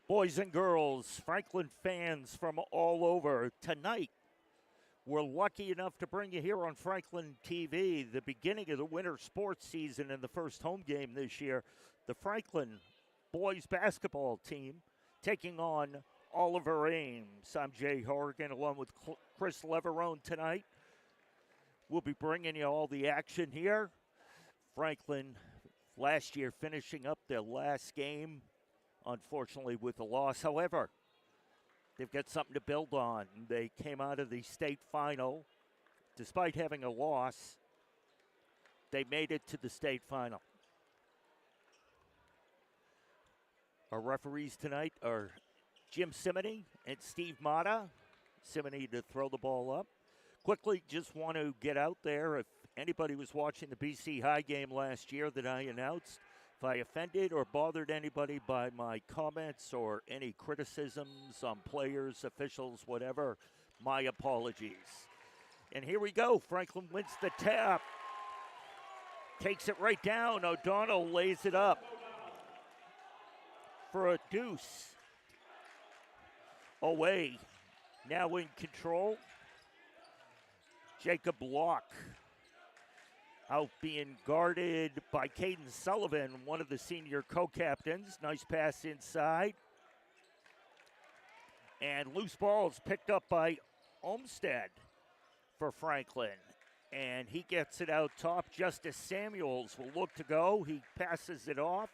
Boys and girls, Franklin fans from all over, tonight we're lucky enough to bring you here on Franklin TV the beginning of the winter sports season and the first home game this year. The Franklin Boys Basketball team taking on Oliver Ames. I'm Jay Horgan along with Chris Leverone tonight. We'll be bringing you all the action here. Franklin last year finishing up their last game, unfortunately with a loss. However, they've got something to build on. They came out of the state final. Despite having a loss, they made it to the state final. Our referees tonight are Jim Simony and Steve Mata. Simony to throw the ball up. Quickly, just want to get out there, if anybody was watching the BC High game last year that I announced, if I offended or bothered anybody by my comments or any criticisms on players, officials, whatever, my apologies. And here we go. Franklin wins the tap. Takes it right down. O'Donnell lays it up for a deuce. Away. Now in control. Jacob Locke out being guarded by Caden Sullivan, one of the senior co-captains. Nice pass inside. And loose balls picked up by Olmstead for Franklin. And he gets it out top. Justice Samuels will look to go. He passes it off.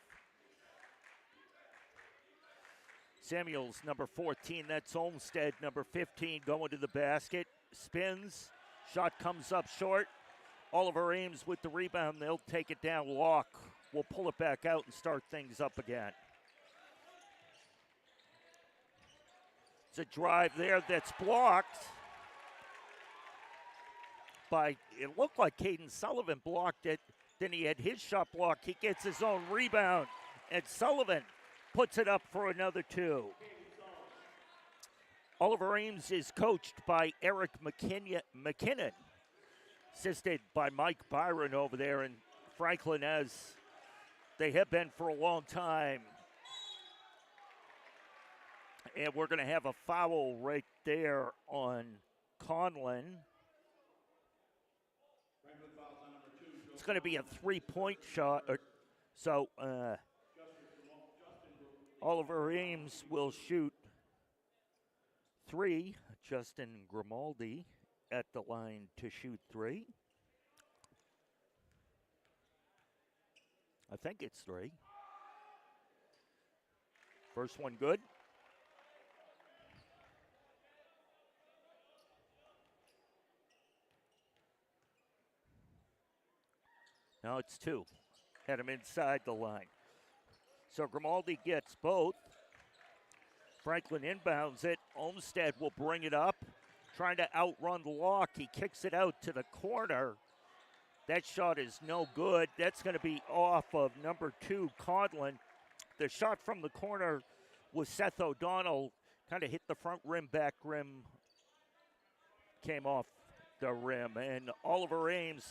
Samuels, number 14. That's Olmstead, number 15, going to the basket. Spins. Shot comes up short. Oliver Ames with the rebound. They'll take it down. Locke will pull it back out and start things up again. It's a drive there that's blocked by, it looked like Caden Sullivan blocked it. Then he had his shot blocked. He gets his own rebound. And Sullivan puts it up for another two. Oliver Ames is coached by Eric McKinnon, assisted by Mike Byron over there in Franklin, as they have been for a long time. And we're going to have a foul right there on Conlon. It's going to be a three-point shot. So Oliver Ames will shoot three. Justin Grimaldi at the line to shoot three. I think it's three. First one good. Now it's two. Had him inside the line. So Grimaldi gets both. Franklin inbounds it. Olmstead will bring it up. Trying to outrun Locke. He kicks it out to the corner. That shot is no good. That's going to be off of number 2, Conlon. The shot from the corner was Seth O'Donnell. Kind of hit the front rim, back rim. Came off the rim. And Oliver Ames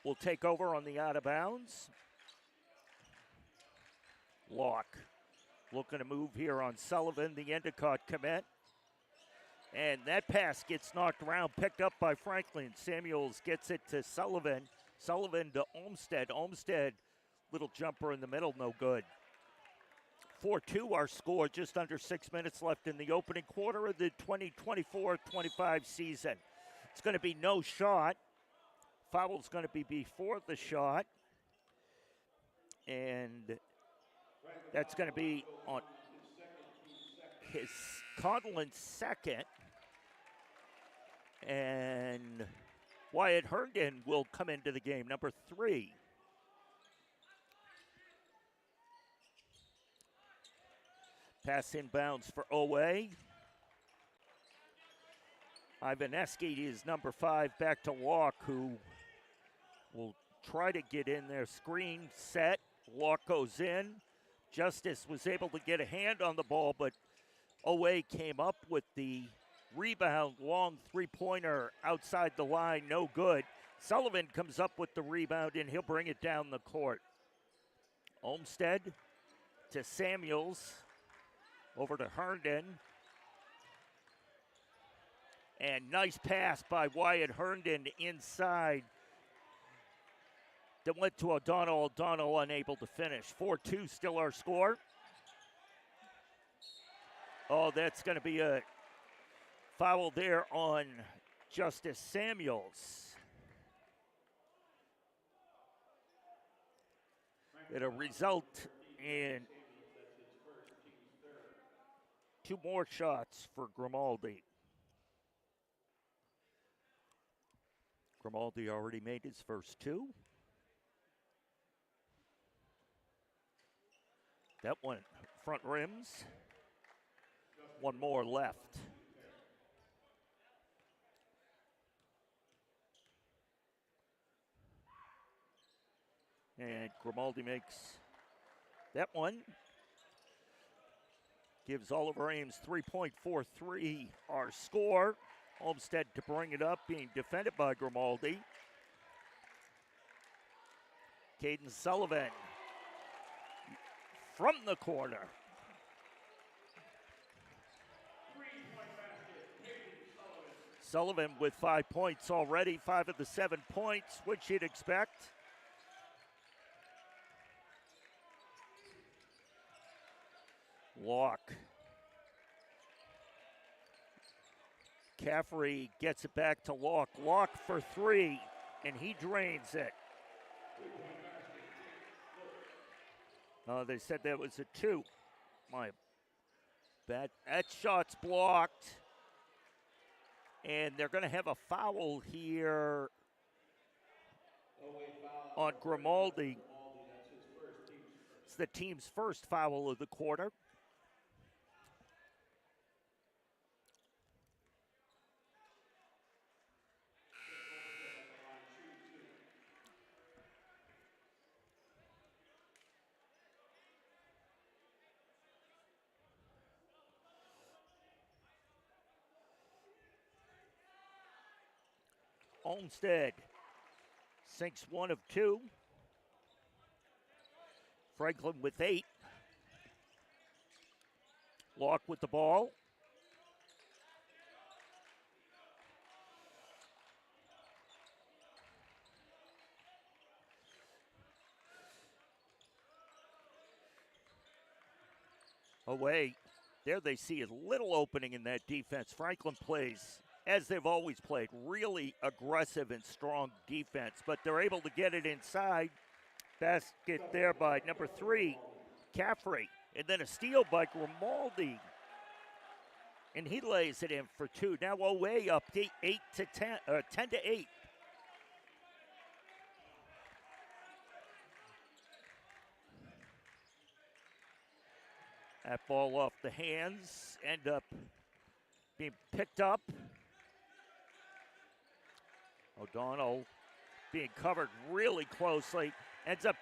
will take over on the out of bounds. Locke looking to move here on Sullivan, the Endicott commit. And that pass gets knocked around, picked up by Franklin. Samuels gets it to Sullivan. Sullivan to Olmstead. Olmstead, little jumper in the middle, no good. 4-2 our score, just under 6 minutes left in the opening quarter of the 2024-25 season. It's going to be no shot. Foul's going to be before the shot. And that's going to be on his Conlon's second. And Wyatt Herndon will come into the game, number 3. Pass inbounds for Owe. Ivaneski is number 5, back to Locke, who will try to get in there. Screen set. Locke goes in. Justice was able to get a hand on the ball, but Owe came up with the rebound. Long three-pointer outside the line, no good. Sullivan comes up with the rebound, and he'll bring it down the court. Olmstead to Samuels. Over to Herndon. And nice pass by Wyatt Herndon inside. That went to O'Donnell. O'Donnell unable to finish. 4-2 still our score. Oh, that's going to be a foul there on Justice Samuels. It'll result in 2 more shots for Grimaldi. Grimaldi already made his first 2. That one front rims. 1 more left. And Grimaldi makes that one. Gives Oliver Ames 3.43 our score. Olmsted to bring it up, being defended by Grimaldi. Caden Sullivan from the corner. Sullivan with 5 points already, 5 of the 7 points, which you'd expect. Locke. Caffrey gets it back to Locke. Locke for 3, and he drains it. They said that was a 2. My bad. That shot's blocked. And they're going to have a foul here on Grimaldi. It's the team's first foul of the quarter. Olmsted sinks 1 of 2. Franklin with 8. Locke with the ball. Away. There they see a little opening in that defense. Franklin plays as they've always played, really aggressive and strong defense, but they're able to get it inside. Basket there by number 3, Caffrey, and then a steal by Grimaldi. And he lays it in for 2. Now away up 10 to 8. That ball off the hands, end up being picked up. O'Donnell being covered really closely. Ends up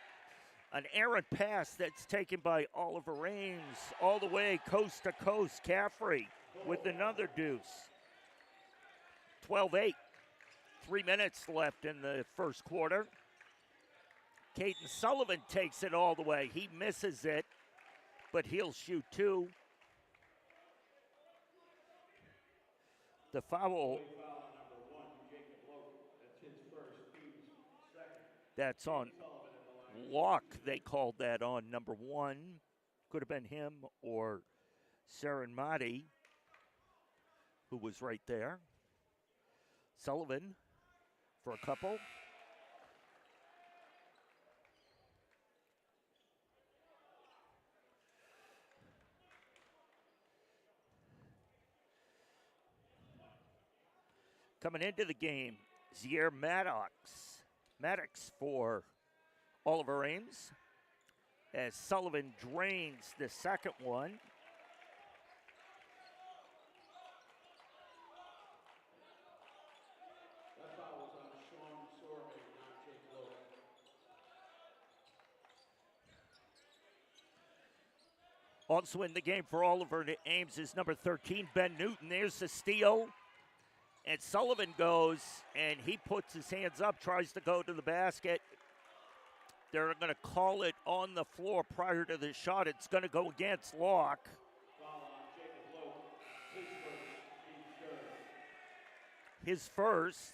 an errant pass that's taken by Oliver Ames all the way coast to coast. Caffrey with another deuce. 12-8. 3 minutes left in the first quarter. Caden Sullivan takes it all the way. He misses it, but he'll shoot 2. The foul. That's on Locke. They called that on number 1. Could have been him or Serenmati, who was right there. Sullivan for a couple. Coming into the game, Zier Maddox for Oliver Ames, as Sullivan drains the second one. That foul was on Sean Sorvey, not Jake Lowe. Also in the game for Oliver Ames is number 13, Ben Newton. There's the steal. And Sullivan goes, and he puts his hands up, tries to go to the basket. They're going to call it on the floor prior to the shot. It's going to go against Locke. his first,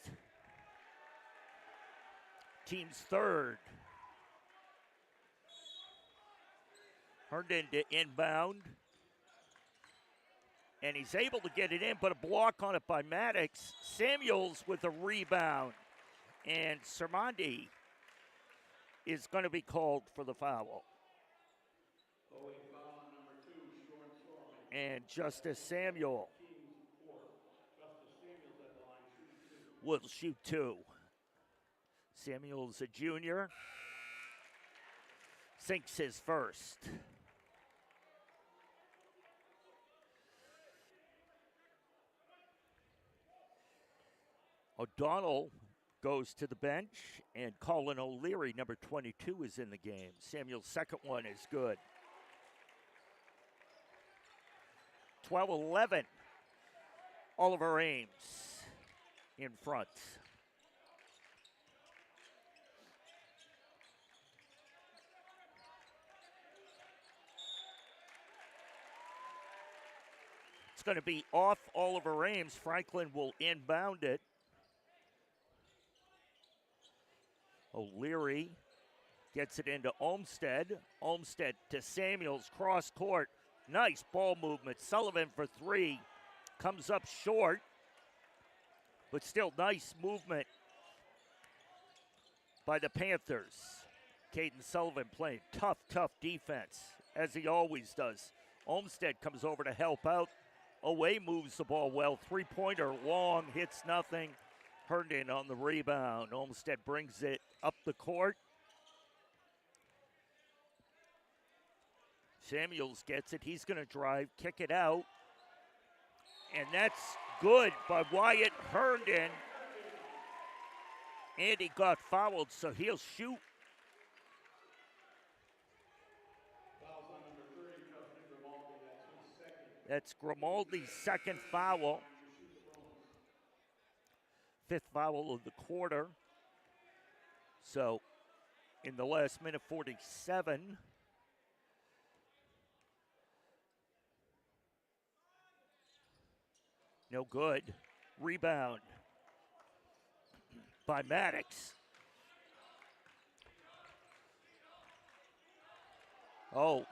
team's third. Herndon to inbound. And he's able to get it in, but a block on it by Maddox. Samuels with a rebound. And Sermandi is going to be called for the foul. And Justice Samuel will shoot two. Samuel's a junior. Sinks his first. O'Donnell goes to the bench, and Colin O'Leary, number 22, is in the game. Samuel's second one is good. 12-11. Oliver Ames in front. It's going to be off Oliver Ames. Franklin will inbound it. O'Leary gets it into Olmstead. Olmstead to Samuels, cross court. Nice ball movement. Sullivan for three. Comes up short, but still nice movement by the Panthers. Caden Sullivan playing tough defense, as he always does. Olmstead comes over to help out. Away moves the ball well. Three-pointer long, hits nothing. Herndon on the rebound. Olmstead brings it up the court. Samuels gets it. He's going to drive, kick it out. And that's good by Wyatt Herndon. And he got fouled, so he'll shoot. That's Grimaldi's second foul. Fifth foul of the quarter. So, in the last minute 47. No good. Rebound by Maddox. Oh.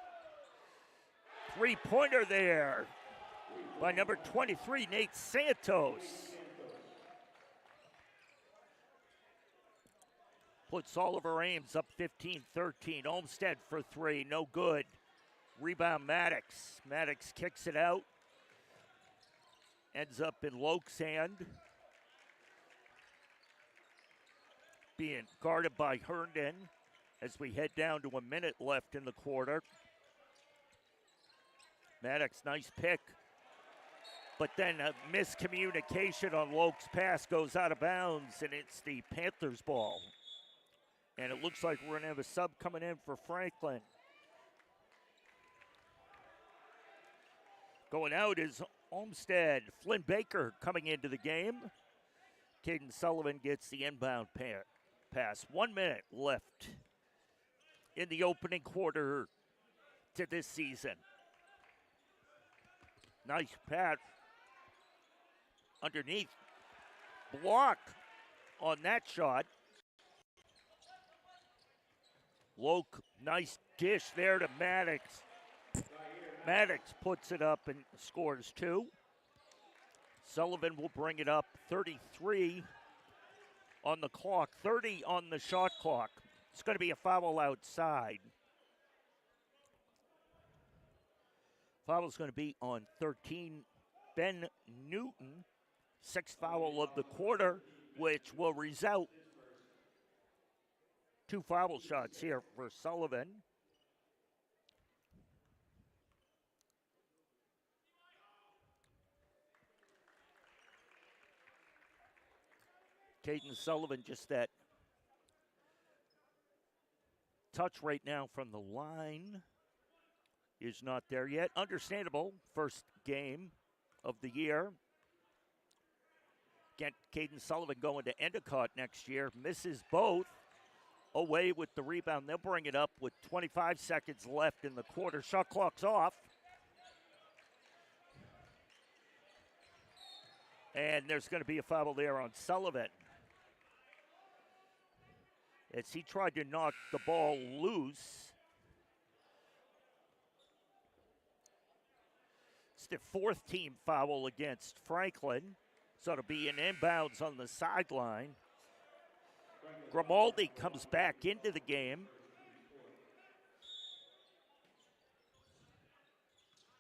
Three-pointer there by number 23, Nate Santos. Puts Oliver Ames up 15-13. Olmstead for three, no good. Rebound Maddox. Maddox kicks it out. Ends up in Loke's hand. Being guarded by Herndon as we head down to a minute left in the quarter. Maddox, nice pick. But then a miscommunication on Loke's pass goes out of bounds, and it's the Panthers' ball. And it looks like we're going to have a sub coming in for Franklin. Going out is Olmstead. Flynn Baker coming into the game. Caden Sullivan gets the inbound pass. 1 minute left in the opening quarter to this season. Nice pass underneath. Block on that shot. Loke, nice dish there to Maddox. Maddox puts it up and scores two. Sullivan will bring it up. 33 on the clock, 30 on the shot clock. It's going to be a foul outside. Foul is going to be on 13, Ben Newton. Sixth foul of the quarter, which will result two foul shots here for Sullivan. Caden Sullivan, just that touch right now from the line is not there yet. Understandable, first game of the year. Get Caden Sullivan going to Endicott next year. Misses both. Away with the rebound. They'll bring it up with 25 seconds left in the quarter. Shot clock's off. And there's going to be a foul there on Sullivan, as he tried to knock the ball loose. It's the fourth team foul against Franklin, so it'll be an inbounds on the sideline. Grimaldi comes back into the game.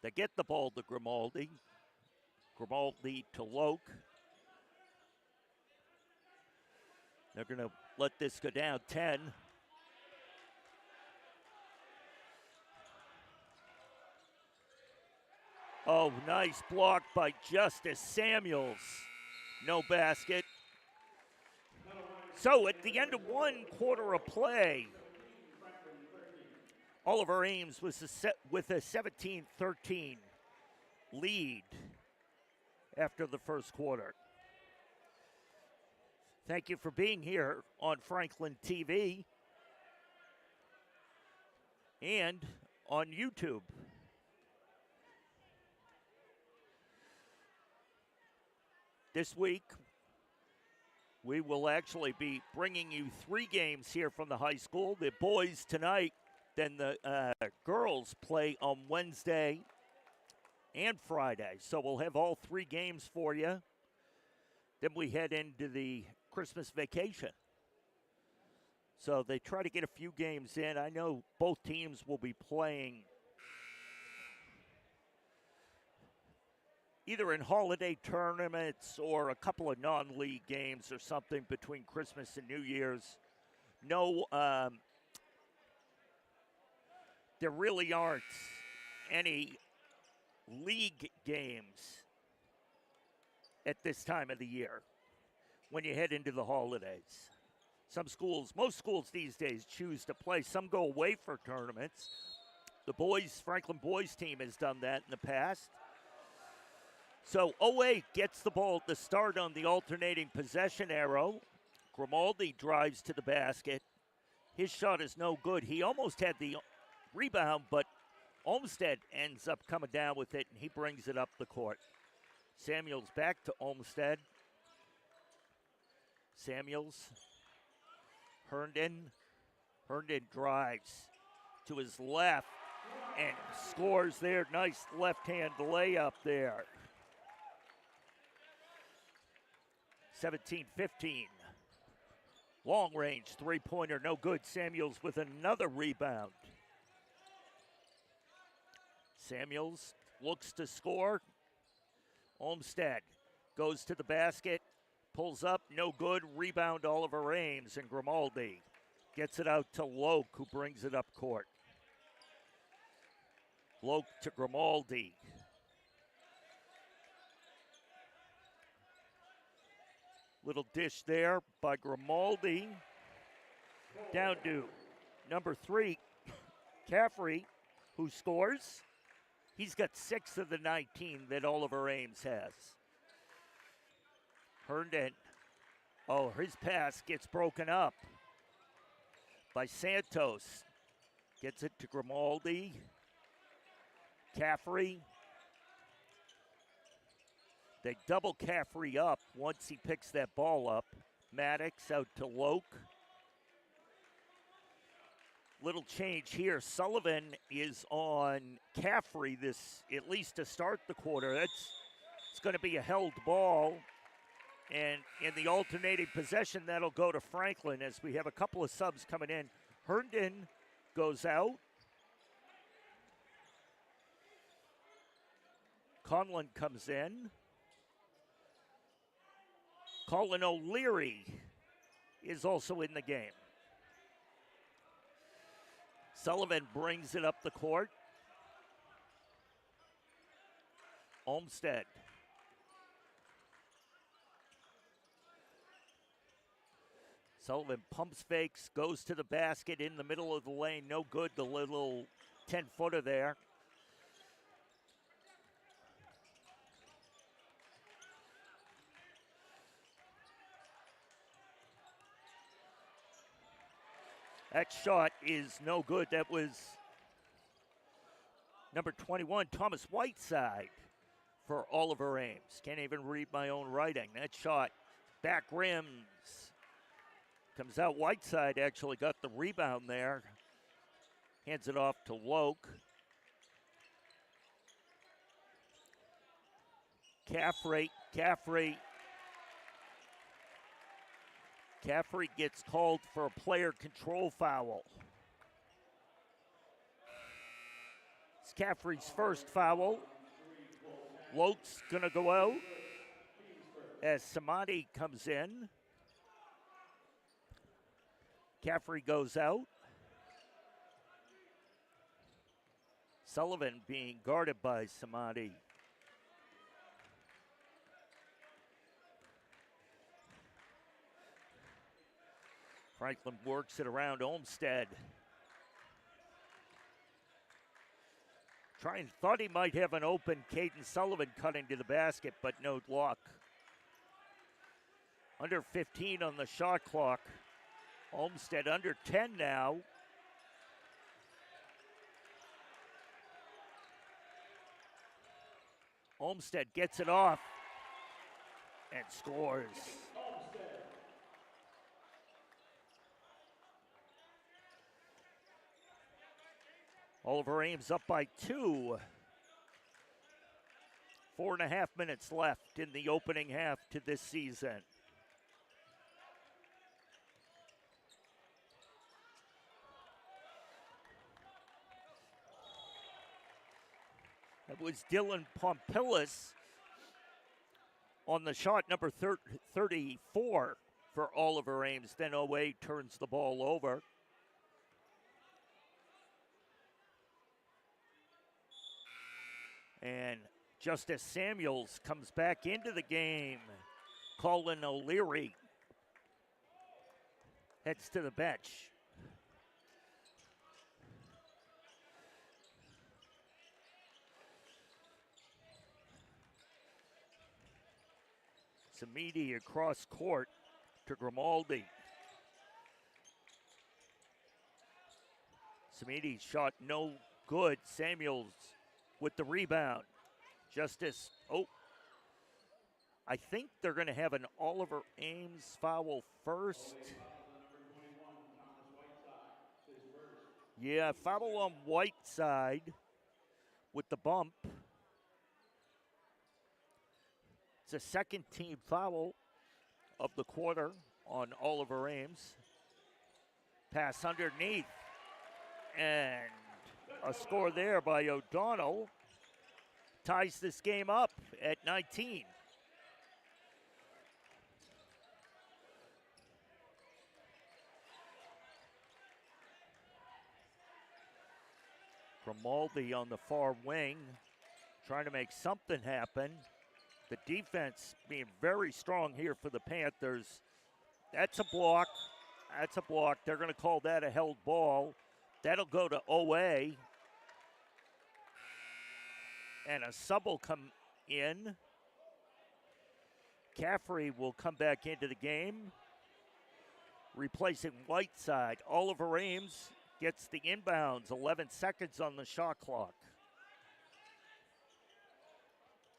They get the ball to Grimaldi. Grimaldi to Loke. They're going to let this go down 10. Oh, nice block by Justice Samuels. No basket. So at the end of one quarter of play, Oliver Ames was with a 17-13 lead after the first quarter. Thank you for being here on Franklin TV and on YouTube. This week, we will actually be bringing you 3 games here from the high school. The boys tonight, then the girls play on Wednesday and Friday. So we'll have all 3 games for you. Then we head into the Christmas vacation. So they try to get a few games in. I know both teams will be playing either in holiday tournaments or a couple of non-league games or something between Christmas and New Year's. No, there really aren't any league games at this time of the year when you head into the holidays. Some schools, most schools these days choose to play. Some go away for tournaments. The boys, Franklin boys team has done that in the past. So 08 gets the ball to start on the alternating possession arrow. Grimaldi drives to the basket. His shot is no good. He almost had the rebound, but Olmsted ends up coming down with it, and he brings it up the court. Samuels back to Olmsted. Samuels. Herndon. Herndon drives to his left and scores there. Nice left-hand layup there. 17-15. Long-range three-pointer, no good. Samuels with another rebound. Samuels looks to score. Olmsted goes to the basket, pulls up, no good. Rebound Oliver Ames, and Grimaldi gets it out to Loke, who brings it up court. Loke to Grimaldi. Little dish there by Grimaldi. Down to number 3, Caffrey, who scores. He's got 6 of the 19 that Oliver Ames has. Herndon. Oh, his pass gets broken up by Santos. Gets it to Grimaldi. Caffrey. They double Caffrey up once he picks that ball up. Maddox out to Loke. Little change here. Sullivan is on Caffrey this, at least to start the quarter. It's going to be a held ball. And in the alternating possession, that'll go to Franklin as we have a couple of subs coming in. Herndon goes out. Conlon comes in. Colin O'Leary is also in the game. Sullivan brings it up the court. Olmsted. Sullivan pumps fakes, goes to the basket in the middle of the lane. No good, the little 10-footer there. That shot is no good. That was number 21, Thomas Whiteside, for Oliver Ames. Can't even read my own writing. That shot, back rims. Comes out Whiteside, actually got the rebound there. Hands it off to Loke. Caffrey gets called for a player control foul. It's Caffrey's first foul. Loke's gonna go out as Samadi comes in. Caffrey goes out. Sullivan being guarded by Samadi. Franklin works it around Olmstead. Thought he might have an open Caden Sullivan cutting to the basket, but no luck. Under 15 on the shot clock. Olmstead under 10 now. Olmstead gets it off and scores. Oliver Ames up by 2. 4.5 minutes left in the opening half to this season. It was Dylan Pompilus on the shot number 34 for Oliver Ames. Then Owe turns the ball over. And Justice Samuels comes back into the game. Colin O'Leary heads to the bench. Samidi across court to Grimaldi. Samidi's shot no good. Samuels with the rebound. Justice, I think they're going to have an Oliver Ames foul first. Yeah, foul on Whiteside with the bump. It's a second team foul of the quarter on Oliver Ames. Pass underneath. And a score there by O'Donnell ties this game up at 19. Grimaldi on the far wing, trying to make something happen. The defense being very strong here for the Panthers. That's a block. That's a block. They're going to call that a held ball. That'll go to Owe. And a sub will come in. Caffrey will come back into the game, replacing Whiteside. Oliver Ames gets the inbounds. 11 seconds on the shot clock.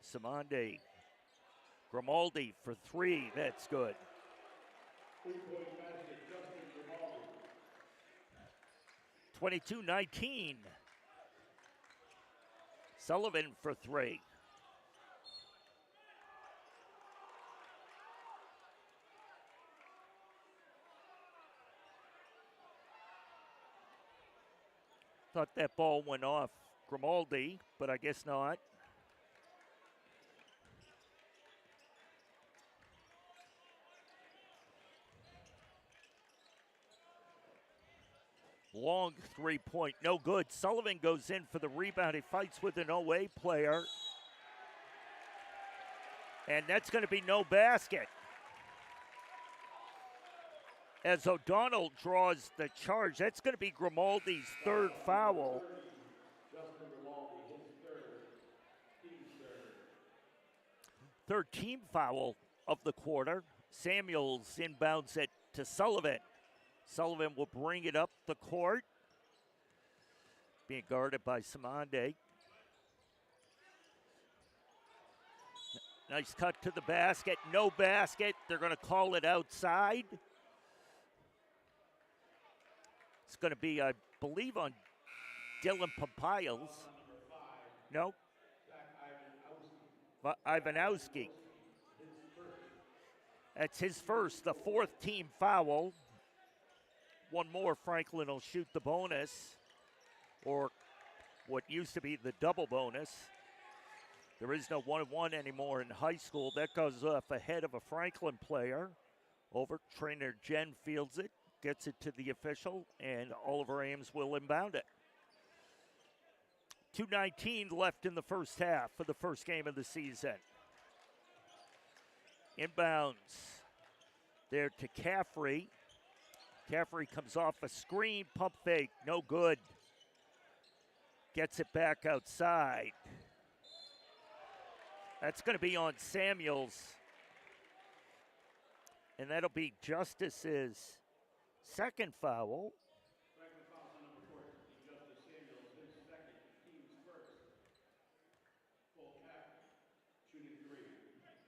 Samande. Grimaldi for 3. That's good. 22-19. Sullivan for 3. Thought that ball went off Grimaldi, but I guess not. Long three-point, no good. Sullivan goes in for the rebound. He fights with an OA player. And that's going to be no basket. As O'Donnell draws the charge, that's going to be Grimaldi's third foul. Third team foul of the quarter. Samuels inbounds it to Sullivan. Sullivan will bring it up the court. Being guarded by Samande. Nice cut to the basket. No basket. They're going to call it outside. It's going to be, I believe, on Dylan Papiles. No. Ivanowski. That's his first, the fourth team foul. One more, Franklin will shoot the bonus, or what used to be the double bonus. There is no 1-1 anymore in high school. That goes off ahead of a Franklin player. Over, trainer Jen fields it, gets it to the official, and Oliver Ames will inbound it. 2:19 left in the first half for the first game of the season. Inbounds there to Caffrey. Caffrey comes off a screen, pump fake, no good. Gets it back outside. That's going to be on Samuels. And that'll be Justice's second foul.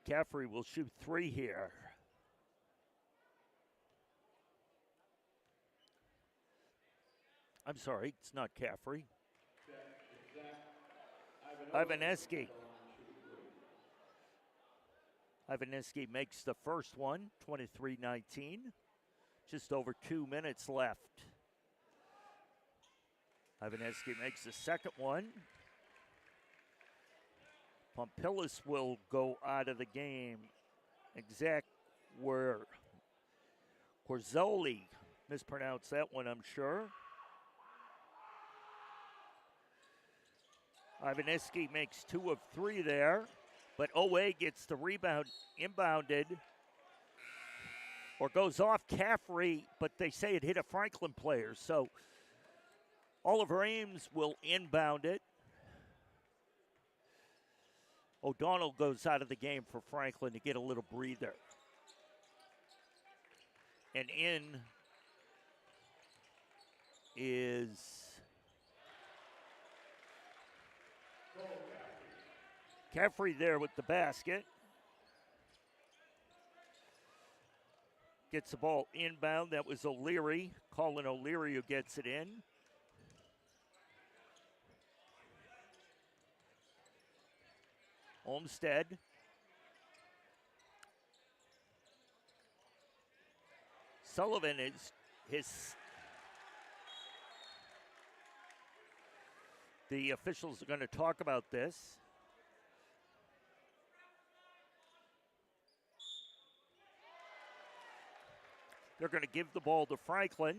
Caffrey will shoot 3 here. I'm sorry, it's not Caffrey. Ivaneski. Ivaneski makes the first one, 23-19. Just over 2 minutes left. Ivaneski makes the second one. Pompilus will go out of the game. Exact where Corzoli mispronounced that one, I'm sure. Ivaneski makes 2 of 3 there, but OA gets the rebound inbounded, or goes off Caffrey, but they say it hit a Franklin player, so Oliver Ames will inbound it. O'Donnell goes out of the game for Franklin to get a little breather. And in is Caffrey there with the basket. Gets the ball inbound. That was O'Leary. Colin O'Leary who gets it in. Olmstead. Sullivan is the officials are going to talk about this. They're going to give the ball to Franklin.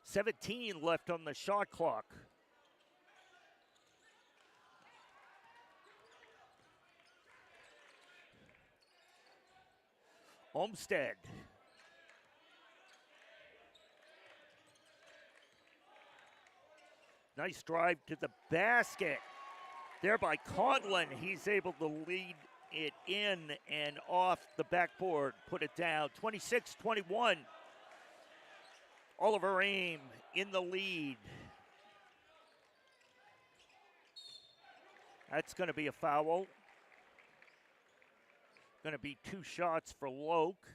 17 left on the shot clock. Olmstead. Nice drive to the basket. There by Conlon. He's able to lead it in and off the backboard. Put it down. 26-21. Oliver Ames in the lead. That's going to be a foul. Going to be 2 shots for Loke.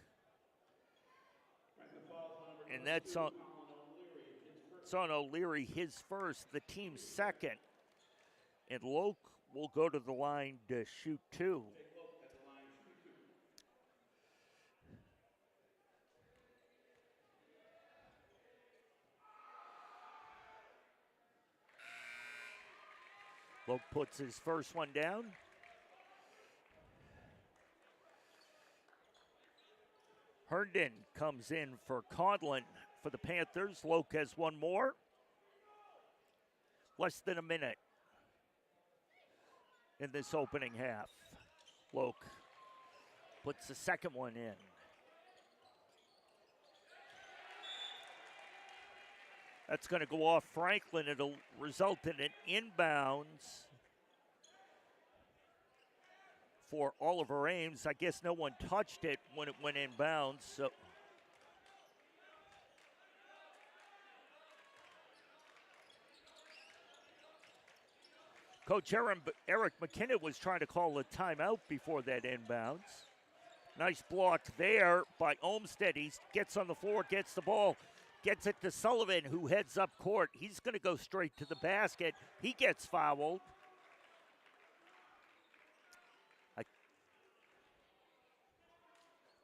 And that's on, it's on O'Leary, his first, the team's second. And Loke will go to the line to shoot 2. Loke puts his first one down. Herndon comes in for Conlon for the Panthers. Loke has one more. Less than a minute in this opening half. Loke puts the second one in. That's going to go off Franklin. It'll result in an inbounds for Oliver Ames. I guess no one touched it when it went inbounds. So Coach Eric McKinnon was trying to call a timeout before that inbounds. Nice block there by Olmsted. He gets on the floor, gets the ball, gets it to Sullivan, who heads up court. He's going to go straight to the basket. He gets fouled.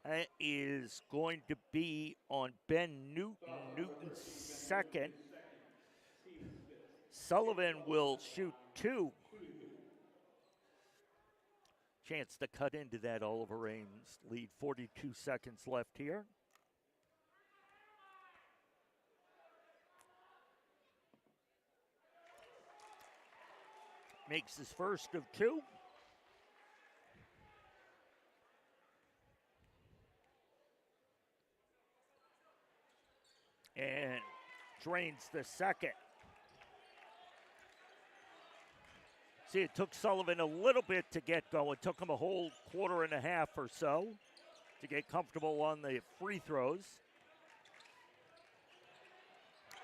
That is going to be on Ben Newton. Newton's second. Sullivan will shoot 2. Chance to cut into that Oliver Ames lead. 42 seconds left here. Makes his first of 2. And drains the second. See, it took Sullivan a little bit to get going. It took him a whole quarter and a half or so to get comfortable on the free throws.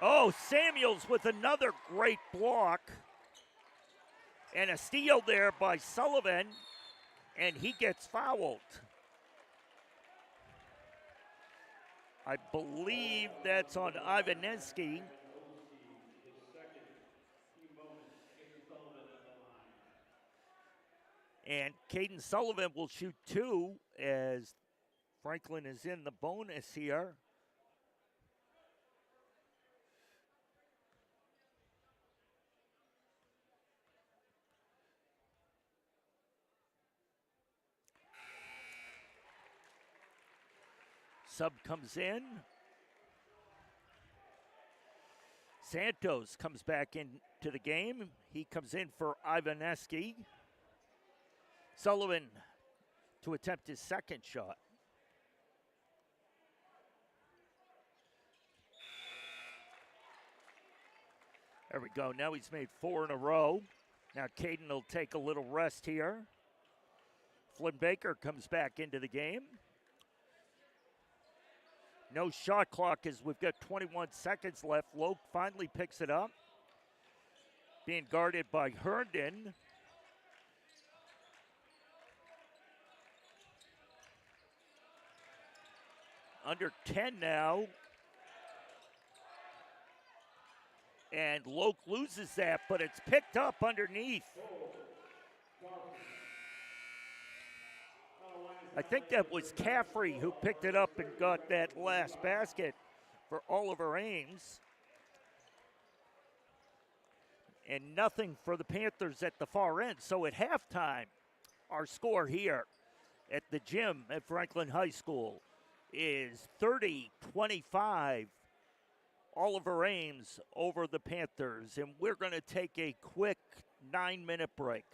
Oh, Samuels with another great block. And a steal there by Sullivan. And he gets fouled. I believe that's on Ivaneski. And Caden Sullivan will shoot 2 as Franklin is in the bonus here. Sub comes in. Santos comes back into the game. He comes in for Ivaneski. Sullivan to attempt his second shot. There we go. Now he's made 4 in a row. Now Caden will take a little rest here. Flynn Baker comes back into the game. No shot clock as we've got 21 seconds left. Loke finally picks it up. Being guarded by Herndon. Under 10 now. And Loke loses that, but it's picked up underneath. I think that was Caffrey who picked it up and got that last basket for Oliver Ames. And nothing for the Panthers at the far end. So at halftime, our score here at the gym at Franklin High School is 30-25. Oliver Ames over the Panthers. And we're going to take a quick 9-minute break.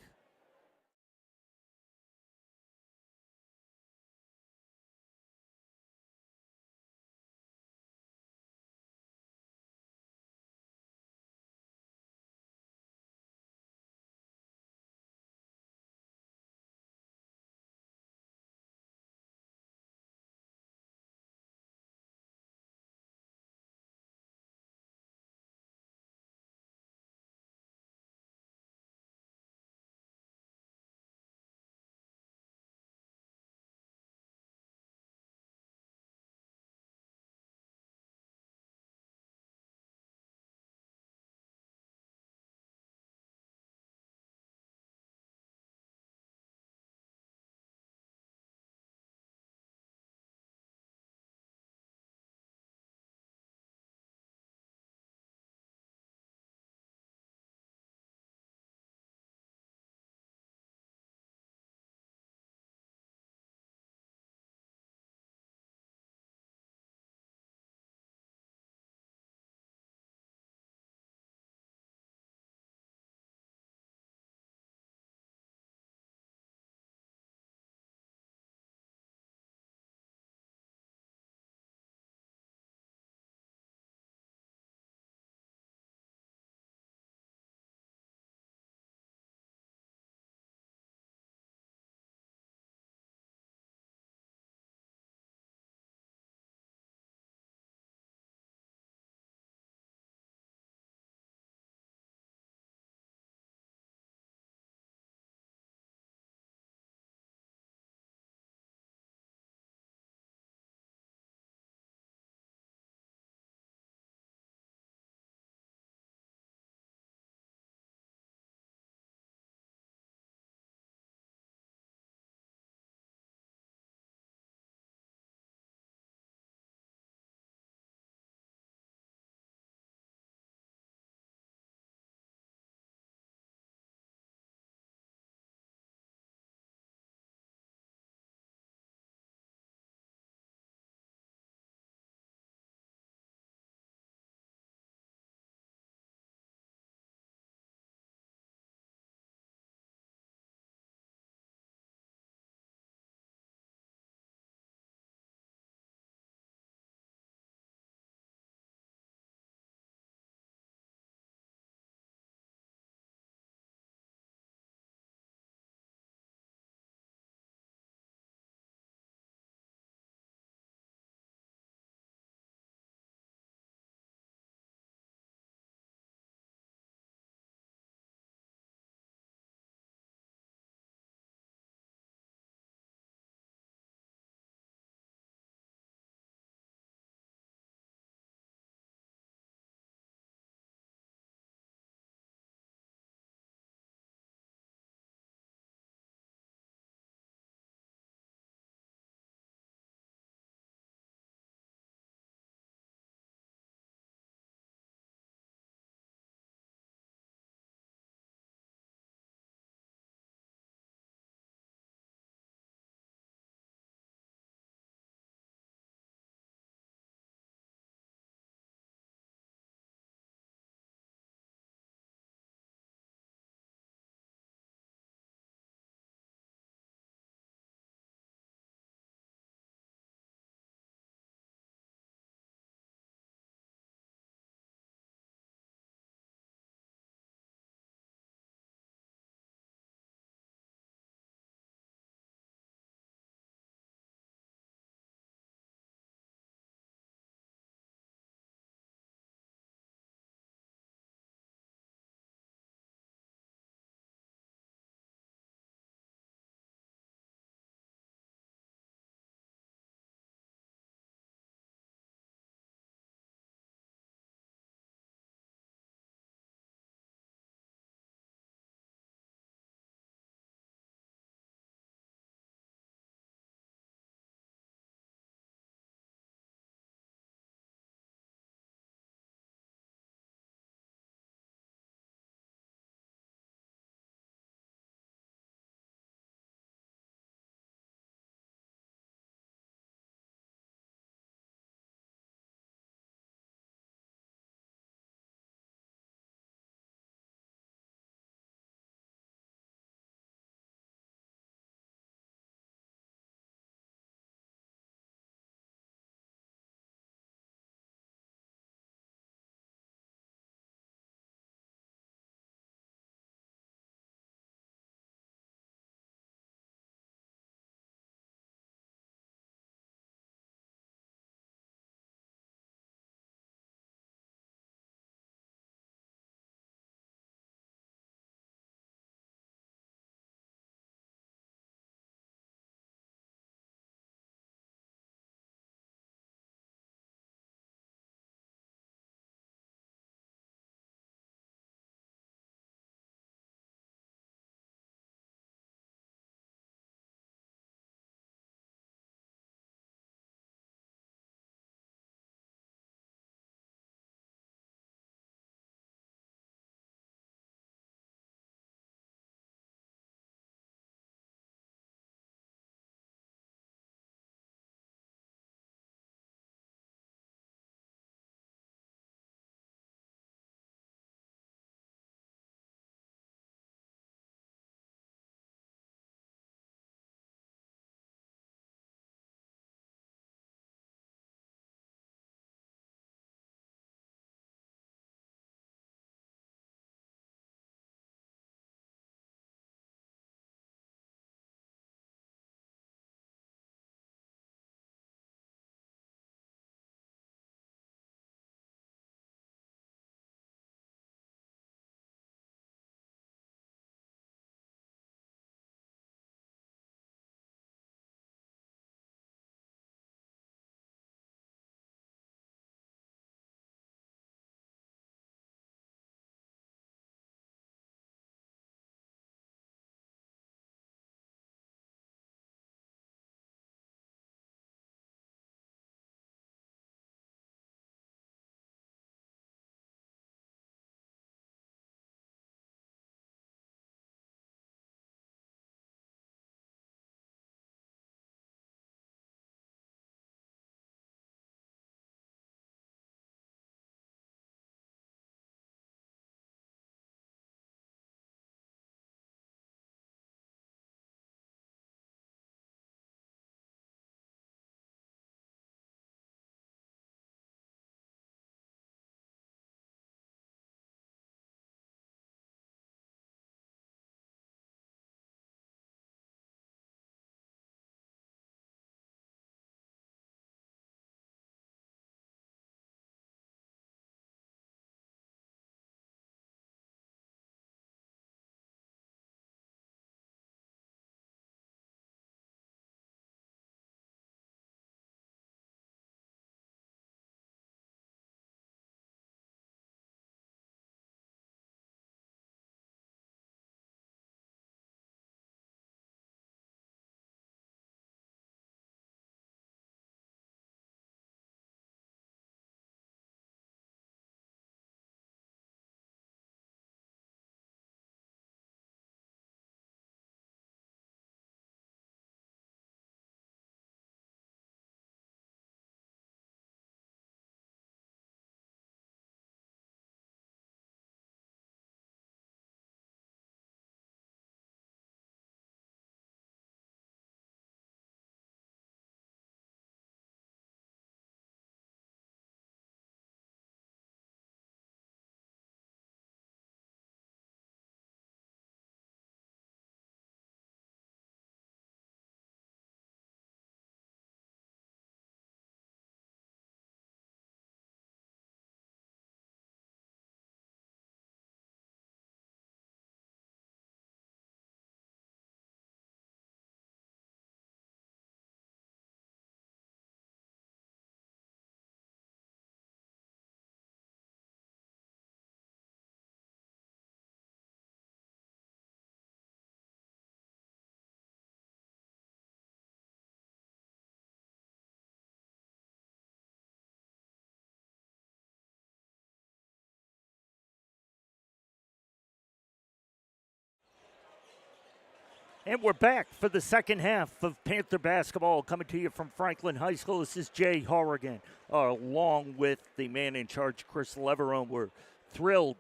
And we're back for the second half of Panther basketball, coming to you from Franklin High School. This is Jay Horrigan, along with the man in charge, Chris Leverone. We're thrilled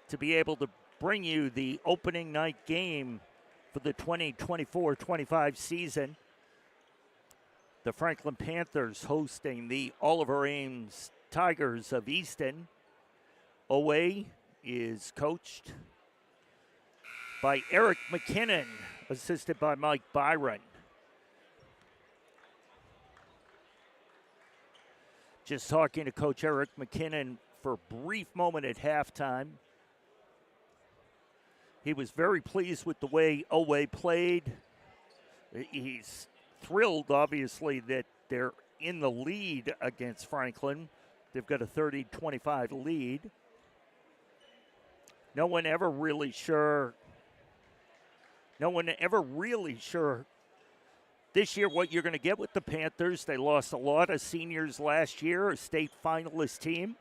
to be able to bring you the opening night game for the 2024-25 season. The Franklin Panthers hosting the Oliver Ames Tigers of Easton. OA is coached by Eric McKinnon, assisted by Mike Byron. Just talking to Coach Eric McKinnon for a brief moment at halftime. He was very pleased with the way OA played. He's thrilled, obviously, that they're in the lead against Franklin. They've got a 30-25 lead. No one ever really sure this year what you're going to get with the Panthers. They lost a lot of seniors last year, a state finalist team.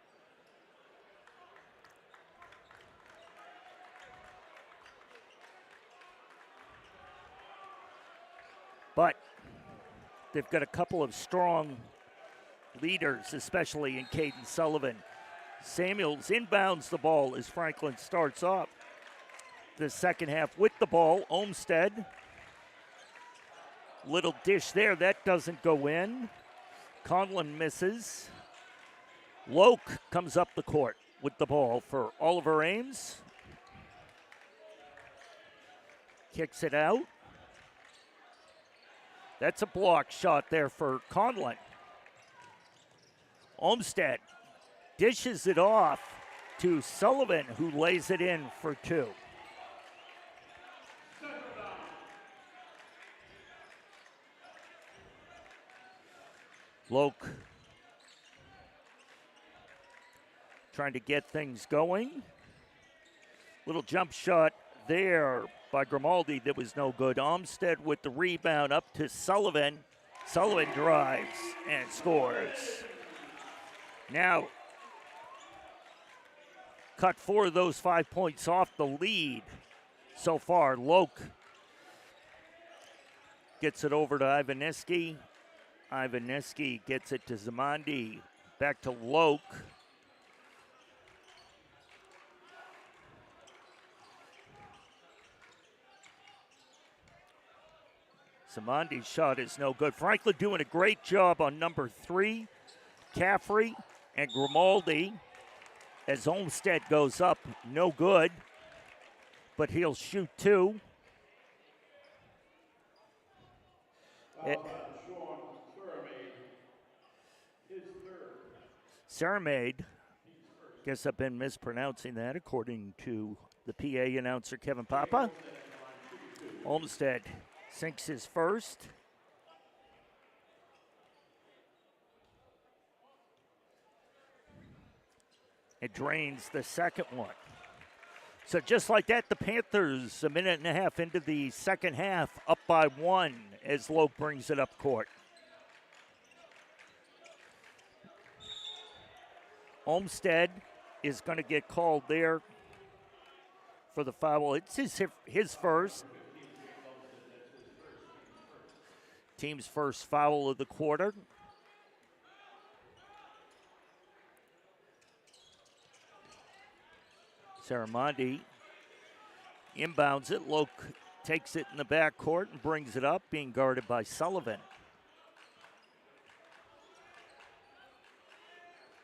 But they've got a couple of strong leaders, especially in Caden Sullivan. Samuels inbounds the ball as Franklin starts off the second half with the ball. Olmsted, little dish there, that doesn't go in. Conlon misses. Loke comes up the court with the ball for Oliver Ames. Kicks it out. That's a block shot there for Conlon. Olmsted dishes it off to Sullivan, who lays it in for two. Loke trying to get things going. Little jump shot there by Grimaldi that was no good. Olmsted with the rebound up to Sullivan. Sullivan drives and scores. Now, cut 4 of those 5 points off the lead so far. Loke gets it over to Ivaneski. Ivaneski gets it to Zamandi. Back to Loke. Zamandi's shot is no good. Franklin doing a great job on number 3, Caffrey and Grimaldi. As Olmsted goes up, no good, but he'll shoot 2. Saramade, guess I've been mispronouncing that according to the PA announcer, Kevin Papa. Olmsted sinks his first. It drains the second one. So just like that, the Panthers, a minute and a half into the second half, up by 1 as Loke brings it up court. Olmsted is going to get called there for the foul. It's his first. Team's first foul of the quarter. Saramondi inbounds it. Loke takes it in the backcourt and brings it up, being guarded by Sullivan.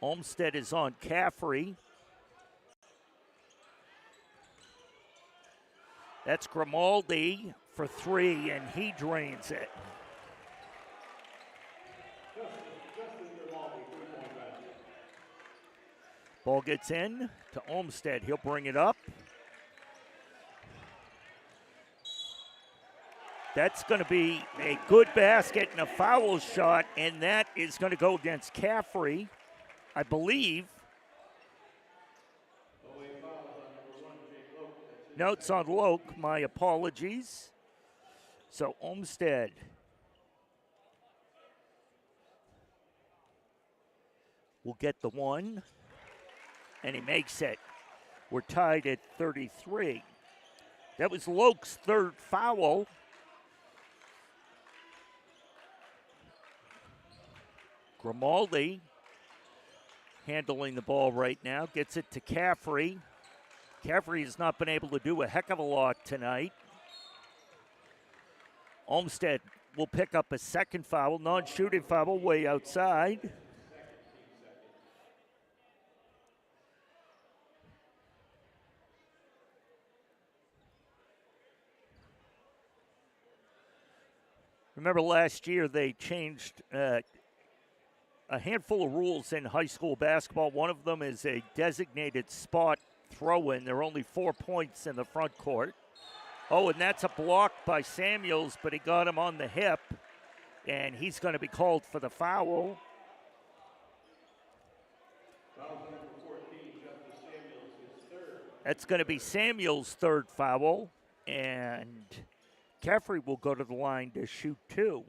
Olmsted is on Caffrey. That's Grimaldi for 3, and he drains it. Ball gets in to Olmsted. He'll bring it up. That's going to be a good basket and a foul shot, and that is going to go against Caffrey, I believe. Notes on Loke, my apologies. So Olmsted will get the 1, and he makes it. We're tied at 33. That was Loke's third foul. Grimaldi handling the ball right now. Gets it to Caffrey. Caffrey has not been able to do a heck of a lot tonight. Olmsted will pick up a second foul, non-shooting foul way outside. Remember last year they changed a handful of rules in high school basketball. One of them is a designated spot throw-in. There are only 4 points in the front court. Oh, and that's a block by Samuels, but he got him on the hip, and he's going to be called for the foul. That's going to be Samuels' third foul, and Caffrey will go to the line to shoot 2.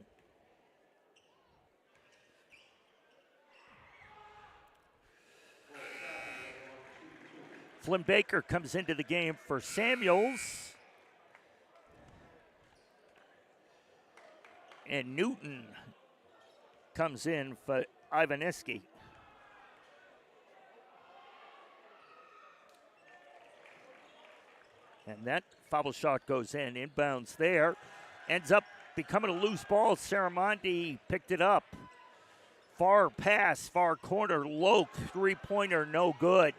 Flynn Baker comes into the game for Samuels. And Newton comes in for Ivaniski. And that foul shot goes in, inbounds there. Ends up becoming a loose ball. Saramondi picked it up. Far pass, far corner. Loke, three-pointer, no good.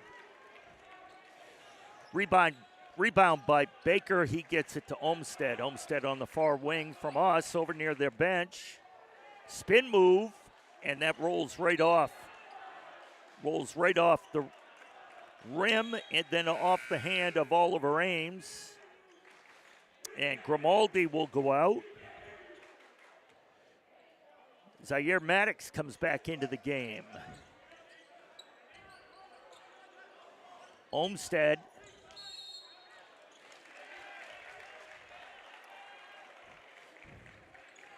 Rebound by Baker. He gets it to Olmsted. Olmsted on the far wing from us over near their bench. Spin move, and that rolls right off. Rolls right off the rim and then off the hand of Oliver Ames. And Grimaldi will go out. Zaire Maddox comes back into the game. Olmsted.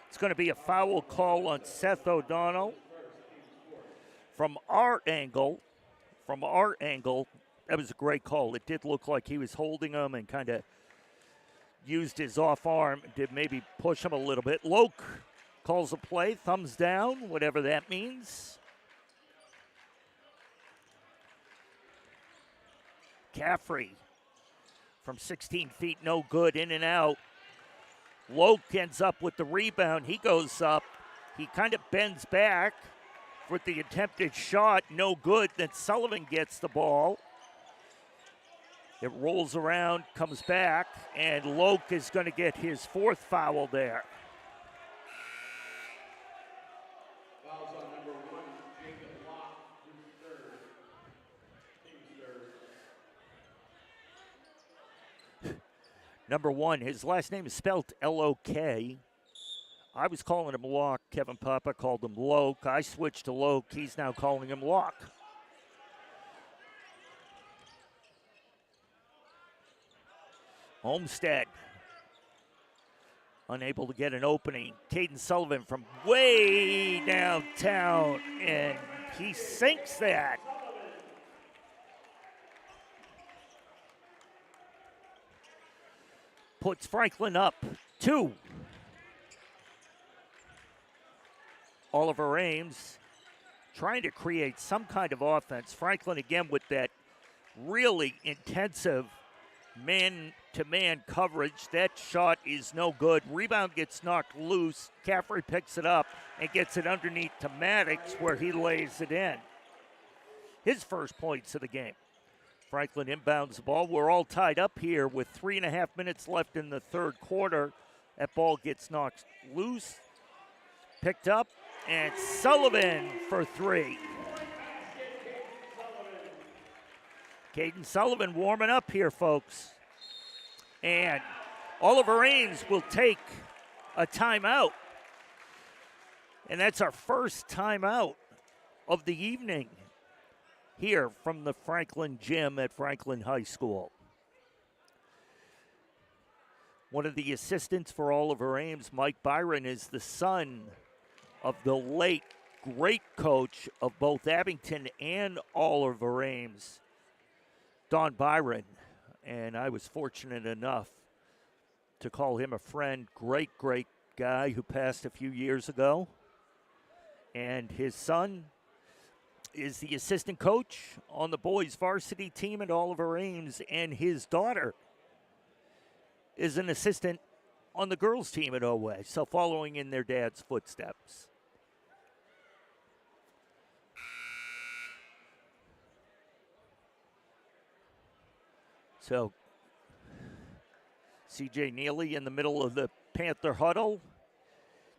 It's going to be a foul call on Seth O'Donnell. From our angle, that was a great call. It did look like he was holding him and kind of used his off arm to maybe push him a little bit. Loke calls a play, thumbs down, whatever that means. Caffrey from 16 feet, no good, in and out. Loke ends up with the rebound. He goes up. He kind of bends back with the attempted shot. No good. Then Sullivan gets the ball. It rolls around, comes back, and Loke is going to get his fourth foul there. Fouls on number 1, Jacob Locke, his third. Number 1, his last name is spelled L-O-K. I was calling him Locke. Kevin Papa called him Loke. I switched to Loke. He's now calling him Locke. Olmsted unable to get an opening. Caden Sullivan from way downtown, and he sinks that. Puts Franklin up 2. Oliver Ames trying to create some kind of offense. Franklin again with that really intensive man-to-man coverage. That shot is no good. Rebound gets knocked loose. Caffrey picks it up and gets it underneath to Maddox, where he lays it in. His first points of the game. Franklin inbounds the ball. We're all tied up here with 3.5 minutes left in the third quarter. That ball gets knocked loose, picked up, and Sullivan for 3. Caden Sullivan warming up here, folks. And Oliver Ames will take a timeout. And that's our first timeout of the evening here from the Franklin Gym at Franklin High School. One of the assistants for Oliver Ames, Mike Byron, is the son of the late great coach of both Abington and Oliver Ames, Don Byron. And I was fortunate enough to call him a friend. Great, great guy who passed a few years ago. And his son is the assistant coach on the boys' varsity team at Oliver Ames, and his daughter is an assistant on the girls' team at OA, so following in their dad's footsteps. So C.J. Neely in the middle of the Panther huddle,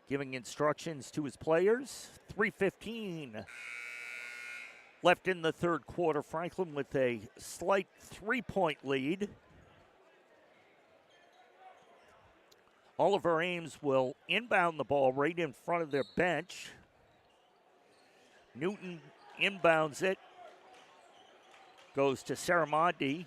giving instructions to his players. 3:15 left in the third quarter. Franklin with a slight 3-point lead. Oliver Ames will inbound the ball right in front of their bench. Newton inbounds it. Goes to Saramondi.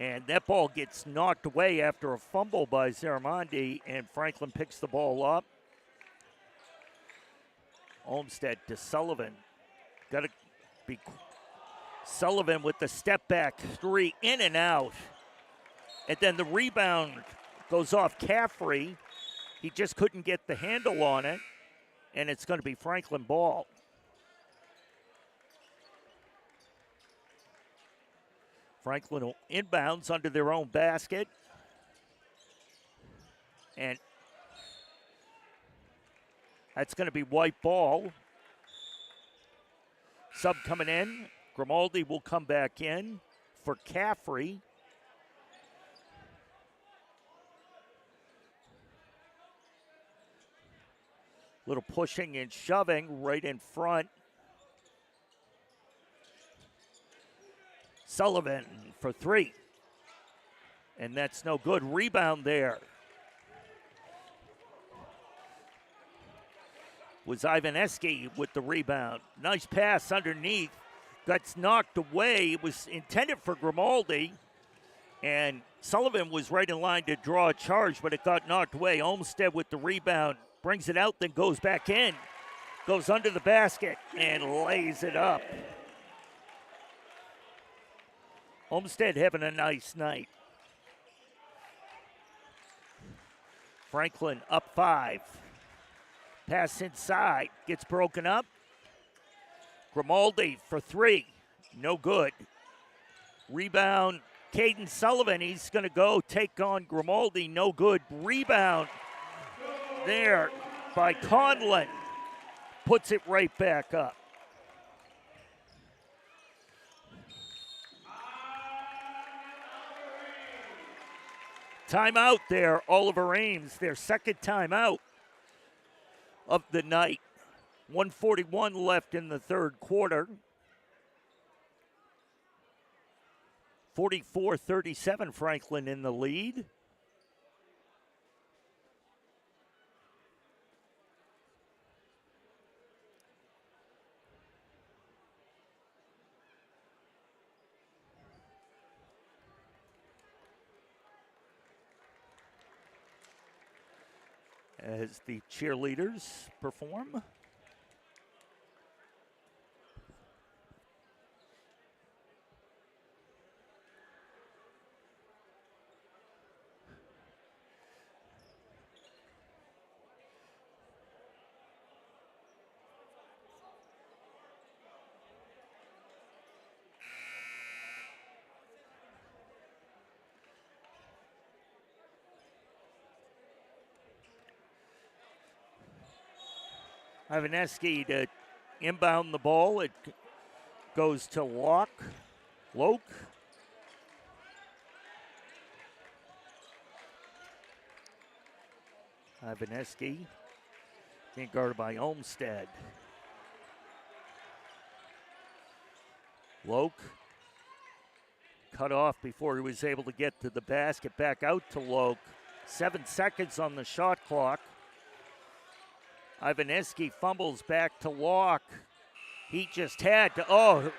And that ball gets knocked away after a fumble by Saramondi, and Franklin picks the ball up. Olmsted to Sullivan. Got to be Sullivan with the step back three, in and out. And then the rebound goes off Caffrey. He just couldn't get the handle on it, and it's going to be Franklin ball. Franklin will inbounds under their own basket. And that's going to be white ball. Sub coming in. Grimaldi will come back in for Caffrey. Little pushing and shoving right in front. Sullivan for three. And that's no good. Rebound there. Was Ivaneski with the rebound. Nice pass underneath. Gets knocked away. It was intended for Grimaldi. And Sullivan was right in line to draw a charge, but it got knocked away. Olmsted with the rebound. Brings it out, then goes back in. Goes under the basket and lays it up. Olmsted having a nice night. Franklin up 5. Pass inside. Gets broken up. Grimaldi for 3. No good. Rebound. Caden Sullivan. He's going to go take on Grimaldi. No good. Rebound there by Conlon. Puts it right back up. Timeout there, Oliver Ames, their second timeout of the night. 1:41 left in the third quarter. 44-37, Franklin in the lead. As the cheerleaders perform. Ivaneski to inbound the ball. It goes to Loke. Ivaneski being guarded by Olmsted. Loke cut off before he was able to get to the basket. Back out to Loke. 7 seconds on the shot clock. Ivaneski fumbles back to Locke. He just had to,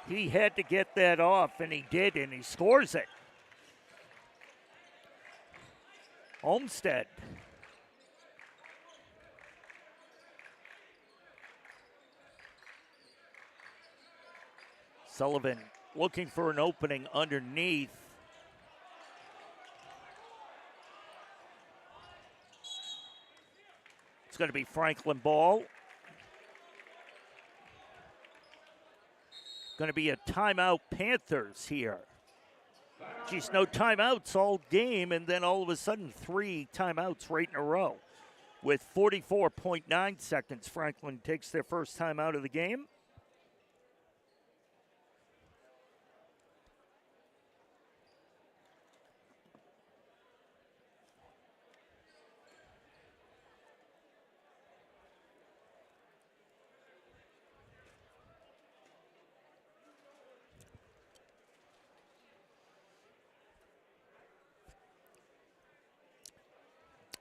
he had to get that off, and he did, and he scores it. Olmsted. Sullivan looking for an opening underneath. It's going to be Franklin ball. Going to be a timeout Panthers here. Geez, no timeouts all game, and then all of a sudden 3 timeouts right in a row. With 44.9 seconds, Franklin takes their first time out of the game.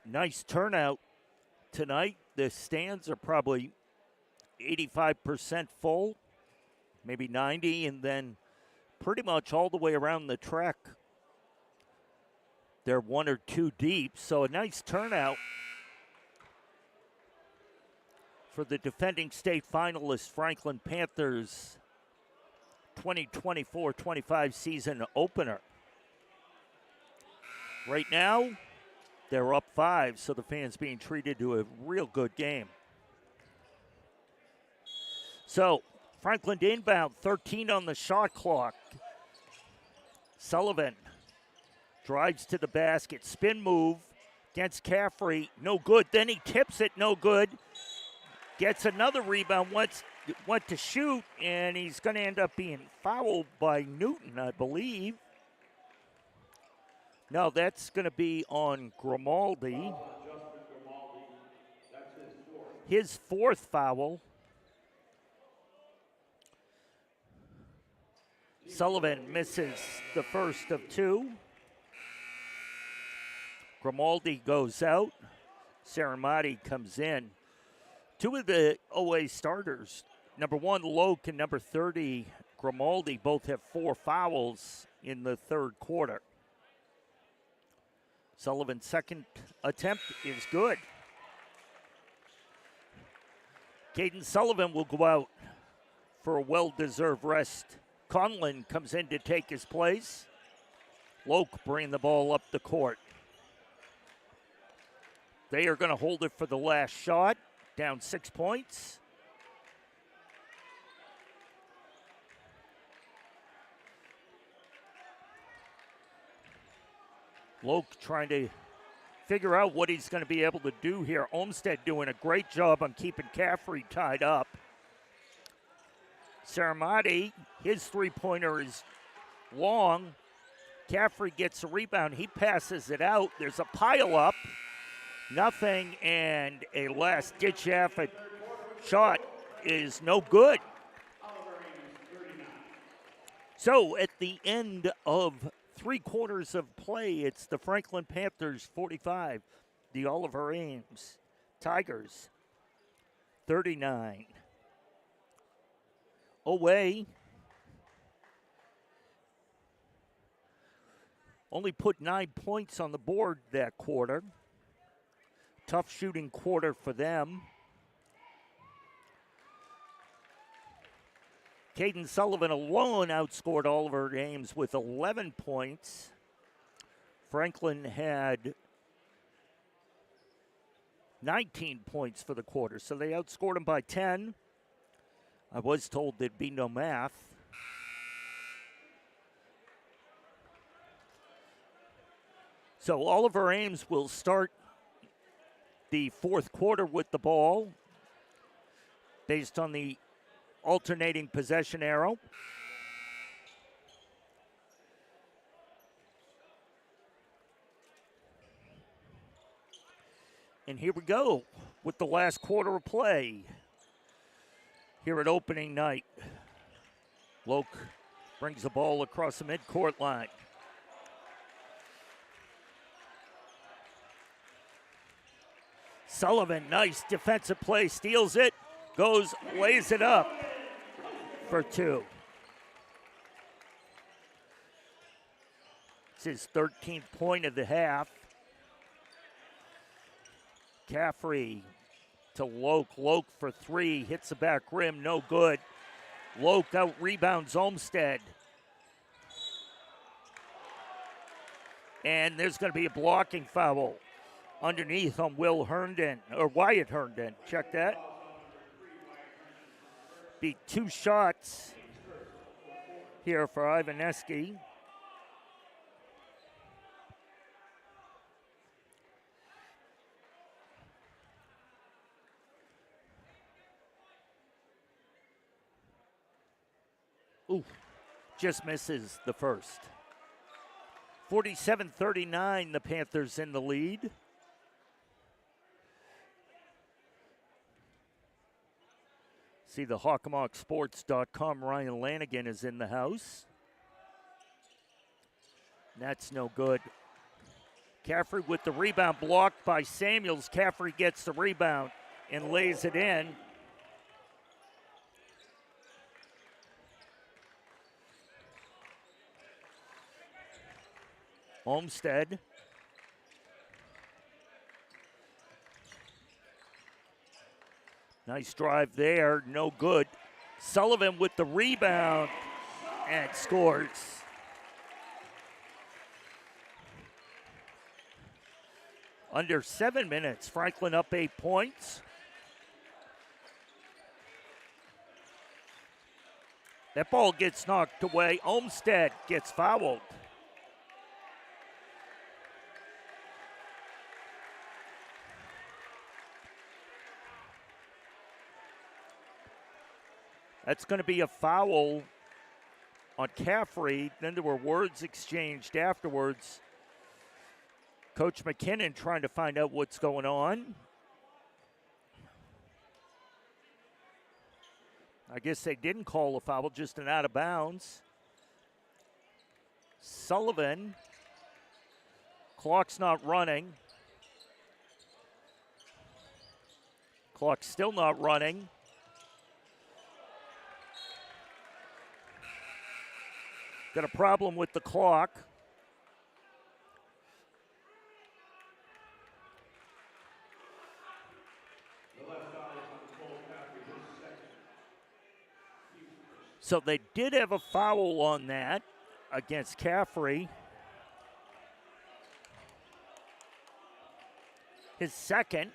Nice turnout tonight. The stands are probably 85% full, maybe 90, and then pretty much all the way around the track, they're 1 or 2 deep. So a nice turnout for the defending state finalists, Franklin Panthers 2024-25 season opener. Right now, they're up 5, so the fans being treated to a real good game. So, Franklin to inbound, 13 on the shot clock. Sullivan drives to the basket, spin move against Caffrey, no good. Then he tips it, no good. Gets another rebound, went to shoot, and he's going to end up being fouled by Newton, I believe. No, that's going to be on Grimaldi. His 4th foul. Sullivan misses the first of 2. Grimaldi goes out. Saramati comes in. 2 of the OA starters, number 1, Loke, and number 30, Grimaldi, both have 4 fouls in the 3rd quarter. Sullivan's second attempt is good. Caden Sullivan will go out for a well-deserved rest. Conlon comes in to take his place. Loke bringing the ball up the court. They are going to hold it for the last shot. Down 6 points. Loke trying to figure out what he's going to be able to do here. Olmsted doing a great job on keeping Caffrey tied up. Saramati, his 3-pointer is long. Caffrey gets a rebound. He passes it out. There's a pile-up. Nothing, and a last-ditch effort shot is no good. So at the end of 3 quarters of play, it's the Franklin Panthers 45, the Oliver Ames Tigers 39. Away. Only put 9 points on the board that quarter. Tough shooting quarter for them. Caden Sullivan alone outscored Oliver Ames with 11 points. Franklin had 19 points for the quarter, so they outscored him by 10. I was told there'd be no math. So Oliver Ames will start the 4th quarter with the ball based on the alternating possession arrow. And here we go with the last quarter of play here at opening night. Loke brings the ball across the midcourt line. Sullivan, nice defensive play, steals it, goes, lays it up for 2. It's his 13th point of the half. Caffrey to Loke. Loke for 3, hits the back rim, no good. Loke out rebounds Olmsted. And there's going to be a blocking foul underneath on Will Herndon, or Wyatt Herndon. Check that. Be 2 shots here for Ivaneski. Ooh, just misses the first. 47-39, the Panthers in the lead. See the HockomockSports.com. Ryan Lanigan is in the house. That's no good. Caffrey with the rebound, blocked by Samuels. Caffrey gets the rebound and lays it in. Olmstead. Nice drive there, no good. Sullivan with the rebound and scores. Under 7 minutes, Franklin up 8 points. That ball gets knocked away. Olmstead gets fouled. That's going to be a foul on Caffrey. Then there were words exchanged afterwards. Coach McKinnon trying to find out what's going on. I guess they didn't call a foul, just an out of bounds. Sullivan. Clock's not running. Clock's still not running. Got a problem with the clock. So they did have a foul on that against Caffrey. His second.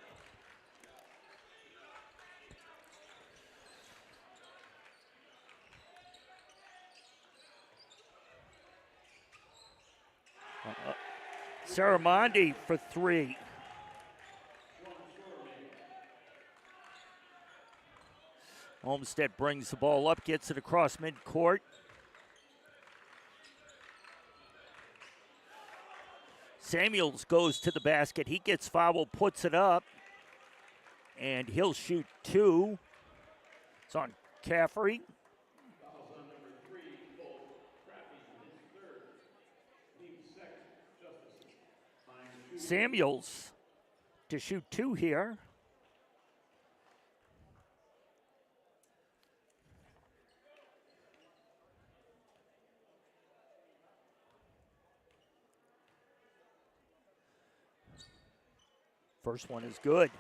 Saramondi for 3. Olmstead brings the ball up, gets it across midcourt. Samuels goes to the basket. He gets fouled, puts it up, and he'll shoot 2. It's on Caffrey. Samuels to shoot 2 here. First one is good.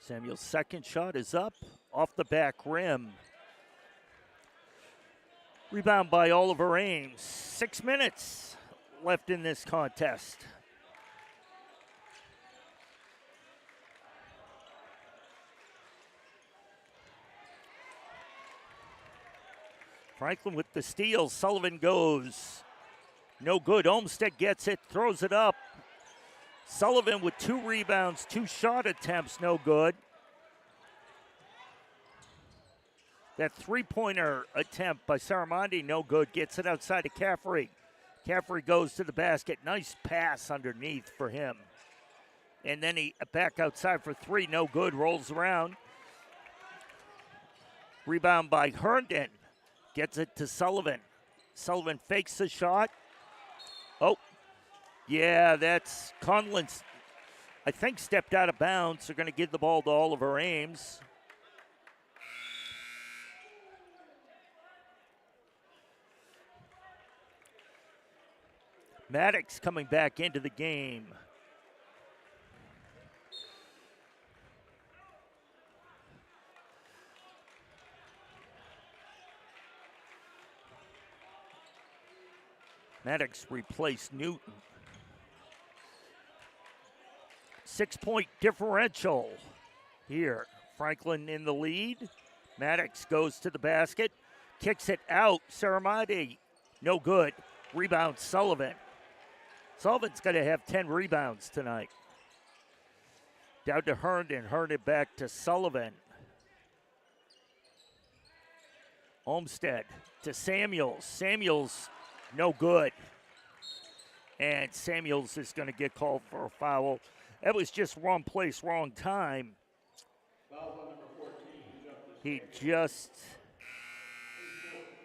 Samuel's second shot is up, off the back rim. Rebound by Oliver Ames. 6 minutes left in this contest. Franklin with the steal. Sullivan goes. No good. Olmstead gets it, throws it up. Sullivan with 2 rebounds, 2 shot attempts, no good. That 3-pointer attempt by Saramondi, no good. Gets it outside to Caffrey. Caffrey goes to the basket. Nice pass underneath for him. And then he back outside for 3, no good. Rolls around. Rebound by Herndon. Gets it to Sullivan. Sullivan fakes the shot. Oh, yeah, that's Conlon's, I think, stepped out of bounds. They're going to give the ball to Oliver Ames. Maddox coming back into the game. Maddox replaced Newton. 6-point differential here. Franklin in the lead. Maddox goes to the basket, kicks it out. Saramadi, no good. Rebound Sullivan. Sullivan's going to have 10 rebounds tonight. Down to Herndon. Herndon back to Sullivan. Olmstead to Samuels. Samuels, no good. And Samuels is going to get called for a foul. That was just wrong place, wrong time.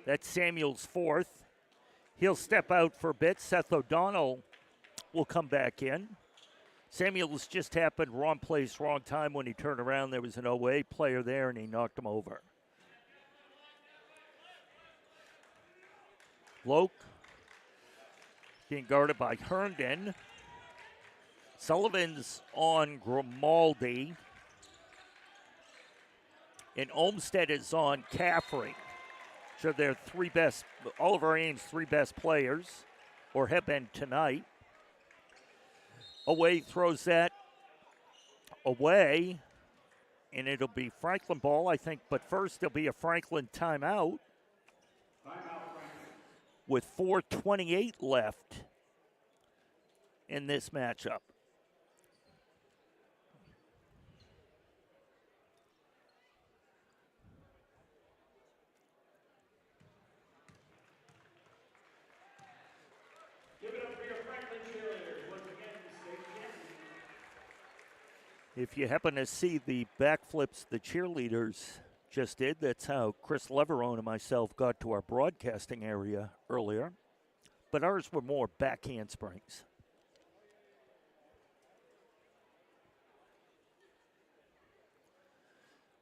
That's Samuels' fourth. He'll step out for a bit. Seth O'Donnell will come back in. Samuels just happened wrong place, wrong time. When he turned around, there was an OA player there, and he knocked him over. Loke being guarded by Herndon. Sullivan's on Grimaldi. And Olmstead is on Caffrey. So they're Oliver Ames' three best players, or have been tonight. Away throws that away, and it'll be Franklin ball, I think. But first, there'll be a Franklin timeout. With 4:28 left in this matchup. If you happen to see the backflips the cheerleaders just did, that's how Chris Leverone and myself got to our broadcasting area earlier. But ours were more back handsprings.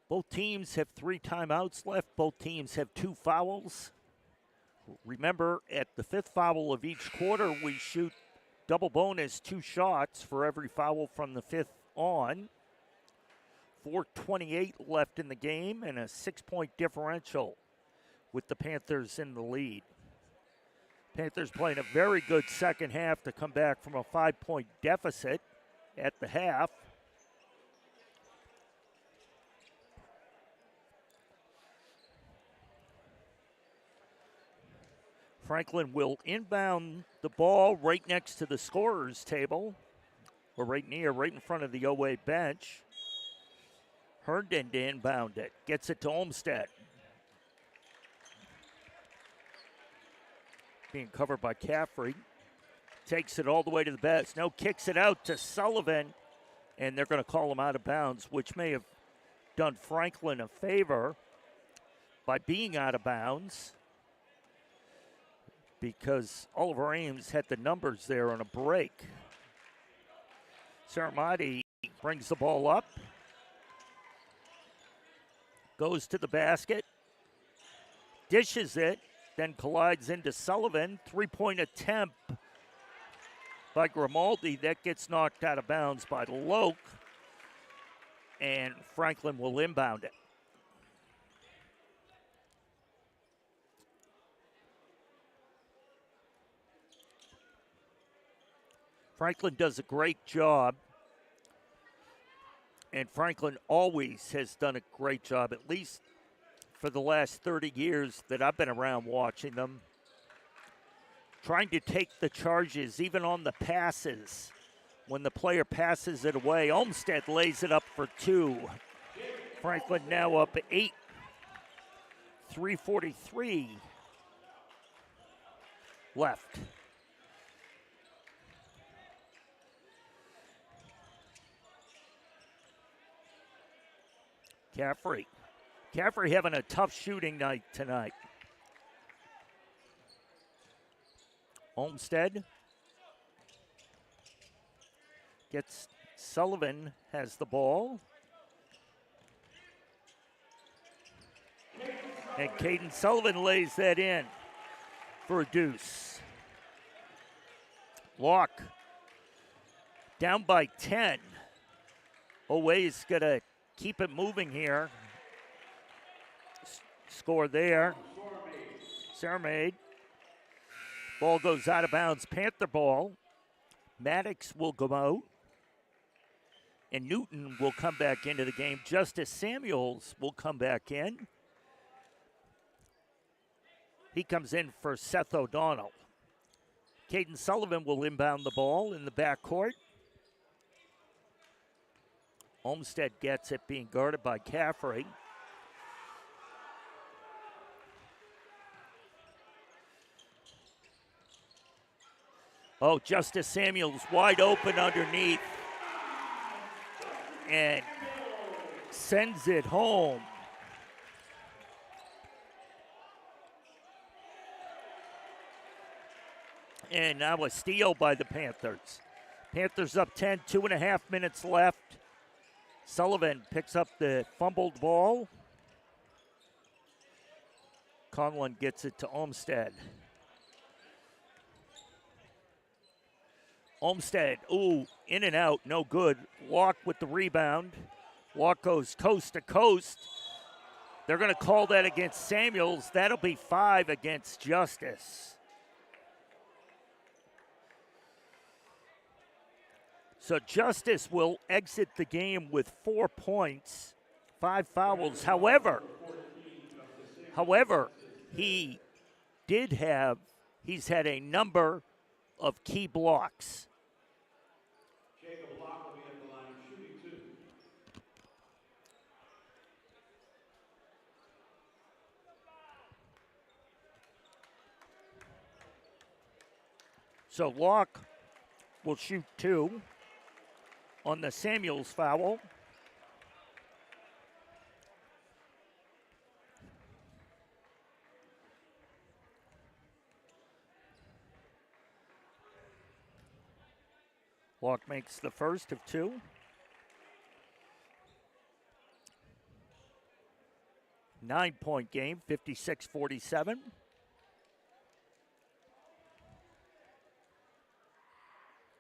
Both teams have 3 timeouts left. Both teams have 2 fouls. Remember, at the 5th foul of each quarter, we shoot double bonus 2 shots for every foul from the 5th on. 4:28 left in the game and a 6-point differential with the Panthers in the lead. Panthers playing a very good second half to come back from a 5-point deficit at the half. Franklin will inbound the ball right next to the scorer's table, or right in front of the OA bench. Herndon to inbound it, gets it to Olmstead. Being covered by Caffrey. Takes it all the way to the basket. No, kicks it out to Sullivan, and they're going to call him out of bounds, which may have done Franklin a favor by being out of bounds, because Oliver Ames had the numbers there on a break. Saramadi brings the ball up. Goes to the basket. Dishes it. Then collides into Sullivan. 3-point attempt by Grimaldi. That gets knocked out of bounds by Loke. And Franklin will inbound it. Franklin does a great job, and Franklin always has done a great job, at least for the last 30 years that I've been around watching them, trying to take the charges even on the passes. When the player passes it away, Olmstead lays it up for 2. Franklin now up 8. 3:43 left. Caffrey having a tough shooting night tonight. Olmstead gets Sullivan, has the ball. And Caden Sullivan lays that in for a deuce. Locke down by 10. Oway's going to keep it moving here. Score there. Saramade. Ball goes out of bounds. Panther ball. Maddox will go out. And Newton will come back into the game. Justice Samuels will come back in. He comes in for Seth O'Donnell. Caden Sullivan will inbound the ball in the backcourt. Olmsted gets it, being guarded by Caffrey. Oh, Justice Samuels wide open underneath. And sends it home. And now a steal by the Panthers. Panthers up 10, 2.5 minutes left. Sullivan picks up the fumbled ball. Conlon gets it to Olmsted. Olmsted, ooh, in and out, no good. Walk with the rebound. Walk goes coast to coast. They're going to call that against Samuels. That'll be 5 against Justice. So Justice will exit the game with 4 points, 5 fouls. However, he's had a number of key blocks. Jacob Block will be at the line of shooting 2. So Locke will shoot 2 on the Samuels foul. Locke makes the first of 2. Nine-point game, 56-47.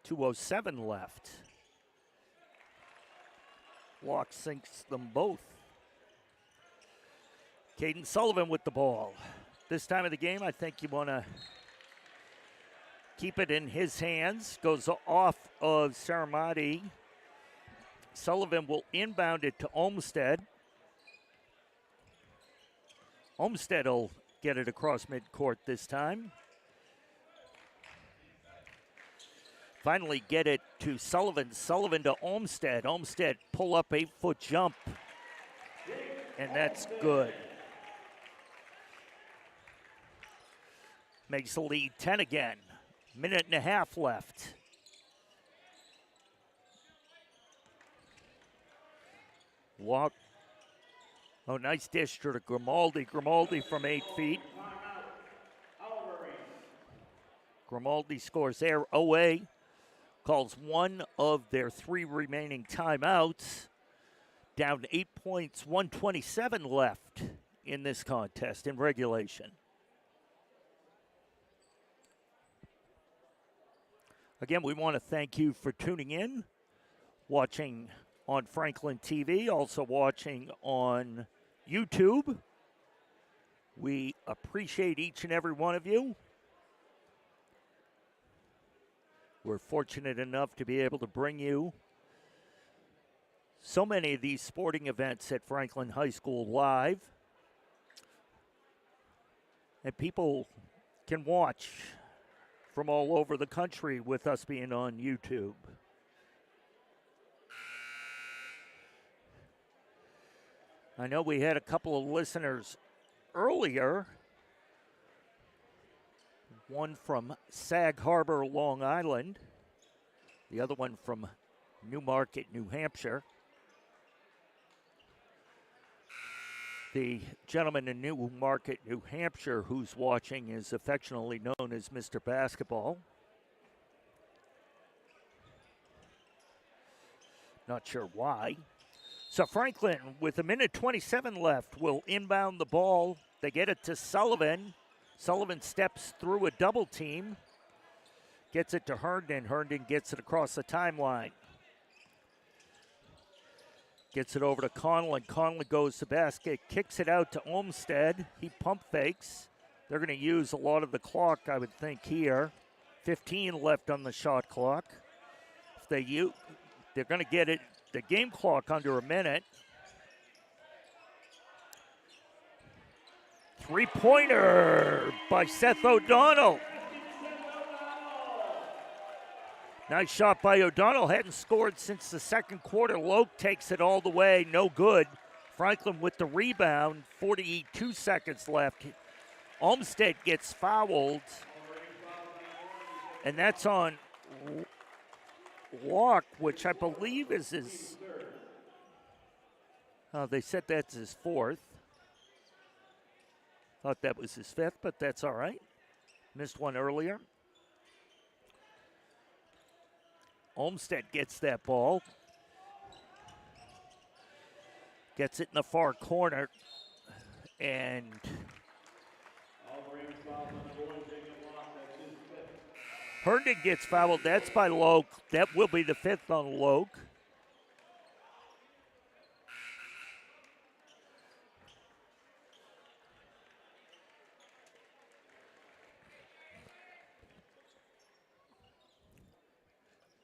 .207 left. Locke sinks them both. Caden Sullivan with the ball. This time of the game, I think you want to keep it in his hands. Goes off of Saramati. Sullivan will inbound it to Olmsted. Olmsted will get it across midcourt this time. Finally get it to Sullivan. Sullivan to Olmsted. Olmsted pull up 8-foot jump. And that's good. Makes the lead 10 again. Minute and a half left. Walk. Oh, nice dish to Grimaldi. Grimaldi from 8 feet. Grimaldi scores there. OA calls one of their 3 remaining timeouts. Down 8 points, 1:27 left in this contest in regulation. Again, we want to thank you for tuning in, watching on Franklin TV, also watching on YouTube. We appreciate each and every one of you. We're fortunate enough to be able to bring you so many of these sporting events at Franklin High School live. And people can watch from all over the country with us being on YouTube. I know we had a couple of listeners earlier. One from Sag Harbor, Long Island. The other one from Newmarket, New Hampshire. The gentleman in Newmarket, New Hampshire, who's watching is affectionately known as Mr. Basketball. Not sure why. So Franklin, with a minute 27 left, will inbound the ball. They get it to Sullivan. Sullivan steps through a double team. Gets it to Herndon. Herndon gets it across the timeline. Gets it over to Conlon. Conlon goes to basket, kicks it out to Olmsted. He pump fakes, They're going to use a lot of the clock, I would think, here. 15 left on the shot clock. If they're going to get the game clock under a minute. Three-pointer by Seth O'Donnell. Nice shot by O'Donnell. Hadn't scored since the second quarter. Loke takes it all the way. No good. Franklin with the rebound. 42 seconds left. Olmsted gets fouled. And that's on Locke, which I believe is his. They said that's his fourth. Thought that was his fifth, but that's all right. Missed one earlier. Olmsted gets that ball. Gets it in the far corner. And Herndon gets fouled. That's by Loke. That will be the fifth on Loke.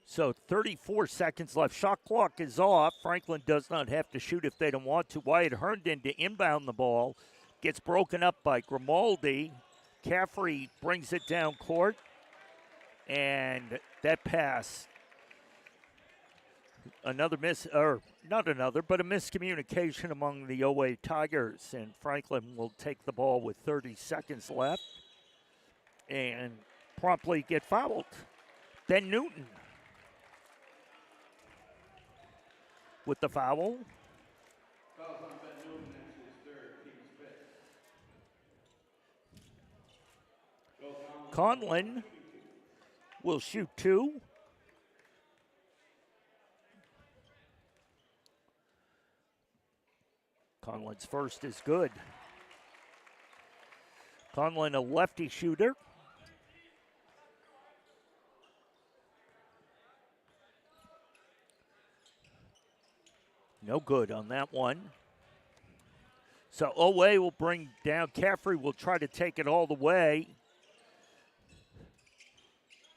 So 34 seconds left. Shot clock is off. Franklin does not have to shoot if they don't want to. Wyatt Herndon to inbound the ball. Gets broken up by Grimaldi. Caffrey brings it down court. And that pass, a miscommunication among the OA Tigers. And Franklin will take the ball with 30 seconds left and promptly get fouled. Ben Newton with the foul. Conlon will shoot two. Conlon's first is good. Conlon, a lefty shooter. No good on that one. So OA will bring down. Caffrey will try to take it all the way.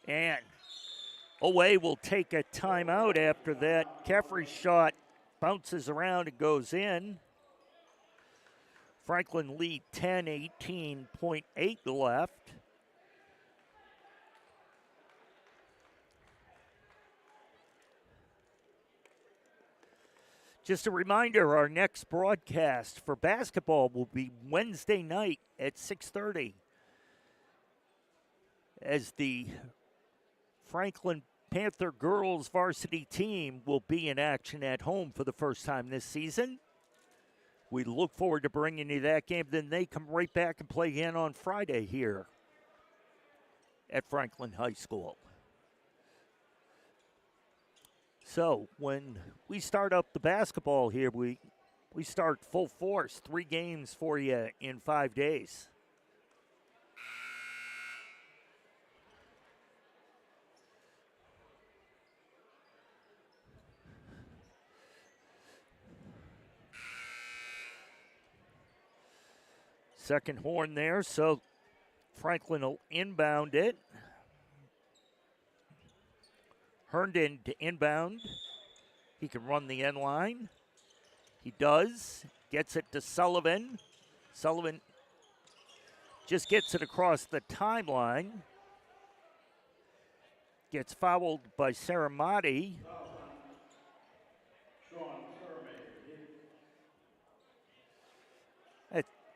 And OA will take a timeout after that. Caffrey's shot bounces around and goes in. Franklin lead 10, 18.8 left. Just a reminder, our next broadcast for basketball will be Wednesday night at 6:30 as the Franklin Panther girls varsity team will be in action at home for the first time this season. We look forward to bringing you that game. Then they come right back and play again on Friday here at Franklin High School. So when we start up the basketball here, we start full force. 3 games for you in 5 days. Second horn there, so Franklin will inbound it. Herndon to inbound. He can run the end line. He does. Gets it to Sullivan. Sullivan just gets it across the timeline. Gets fouled by Saramati.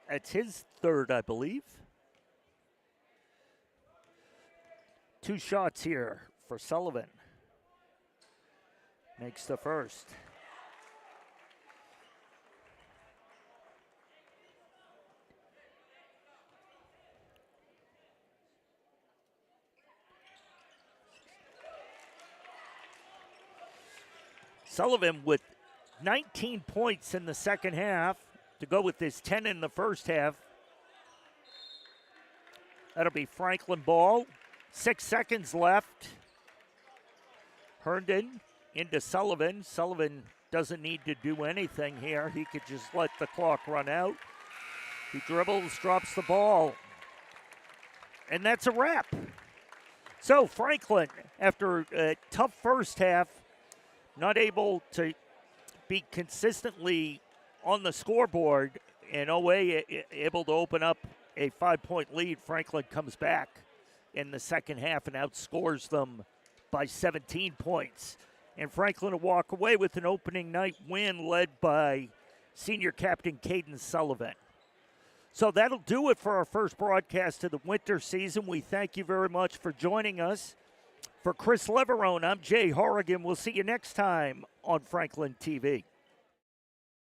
That's his third, I believe. 2 shots here for Sullivan. Makes the first. Sullivan with 19 points in the second half to go with his 10 in the first half. That'll be Franklin ball. 6 seconds left. Herndon into Sullivan. Sullivan doesn't need to do anything here. He could just let the clock run out. He dribbles, drops the ball. And that's a wrap. So Franklin, after a tough first half, not able to be consistently on the scoreboard, and OA able to open up a 5-point lead. Franklin comes back in the second half and outscores them by 17 points. And Franklin will walk away with an opening night win led by senior captain Caden Sullivan. So that'll do it for our first broadcast of the winter season. We thank you very much for joining us. For Chris Leverone, I'm Jay Horrigan. We'll see you next time on Franklin TV.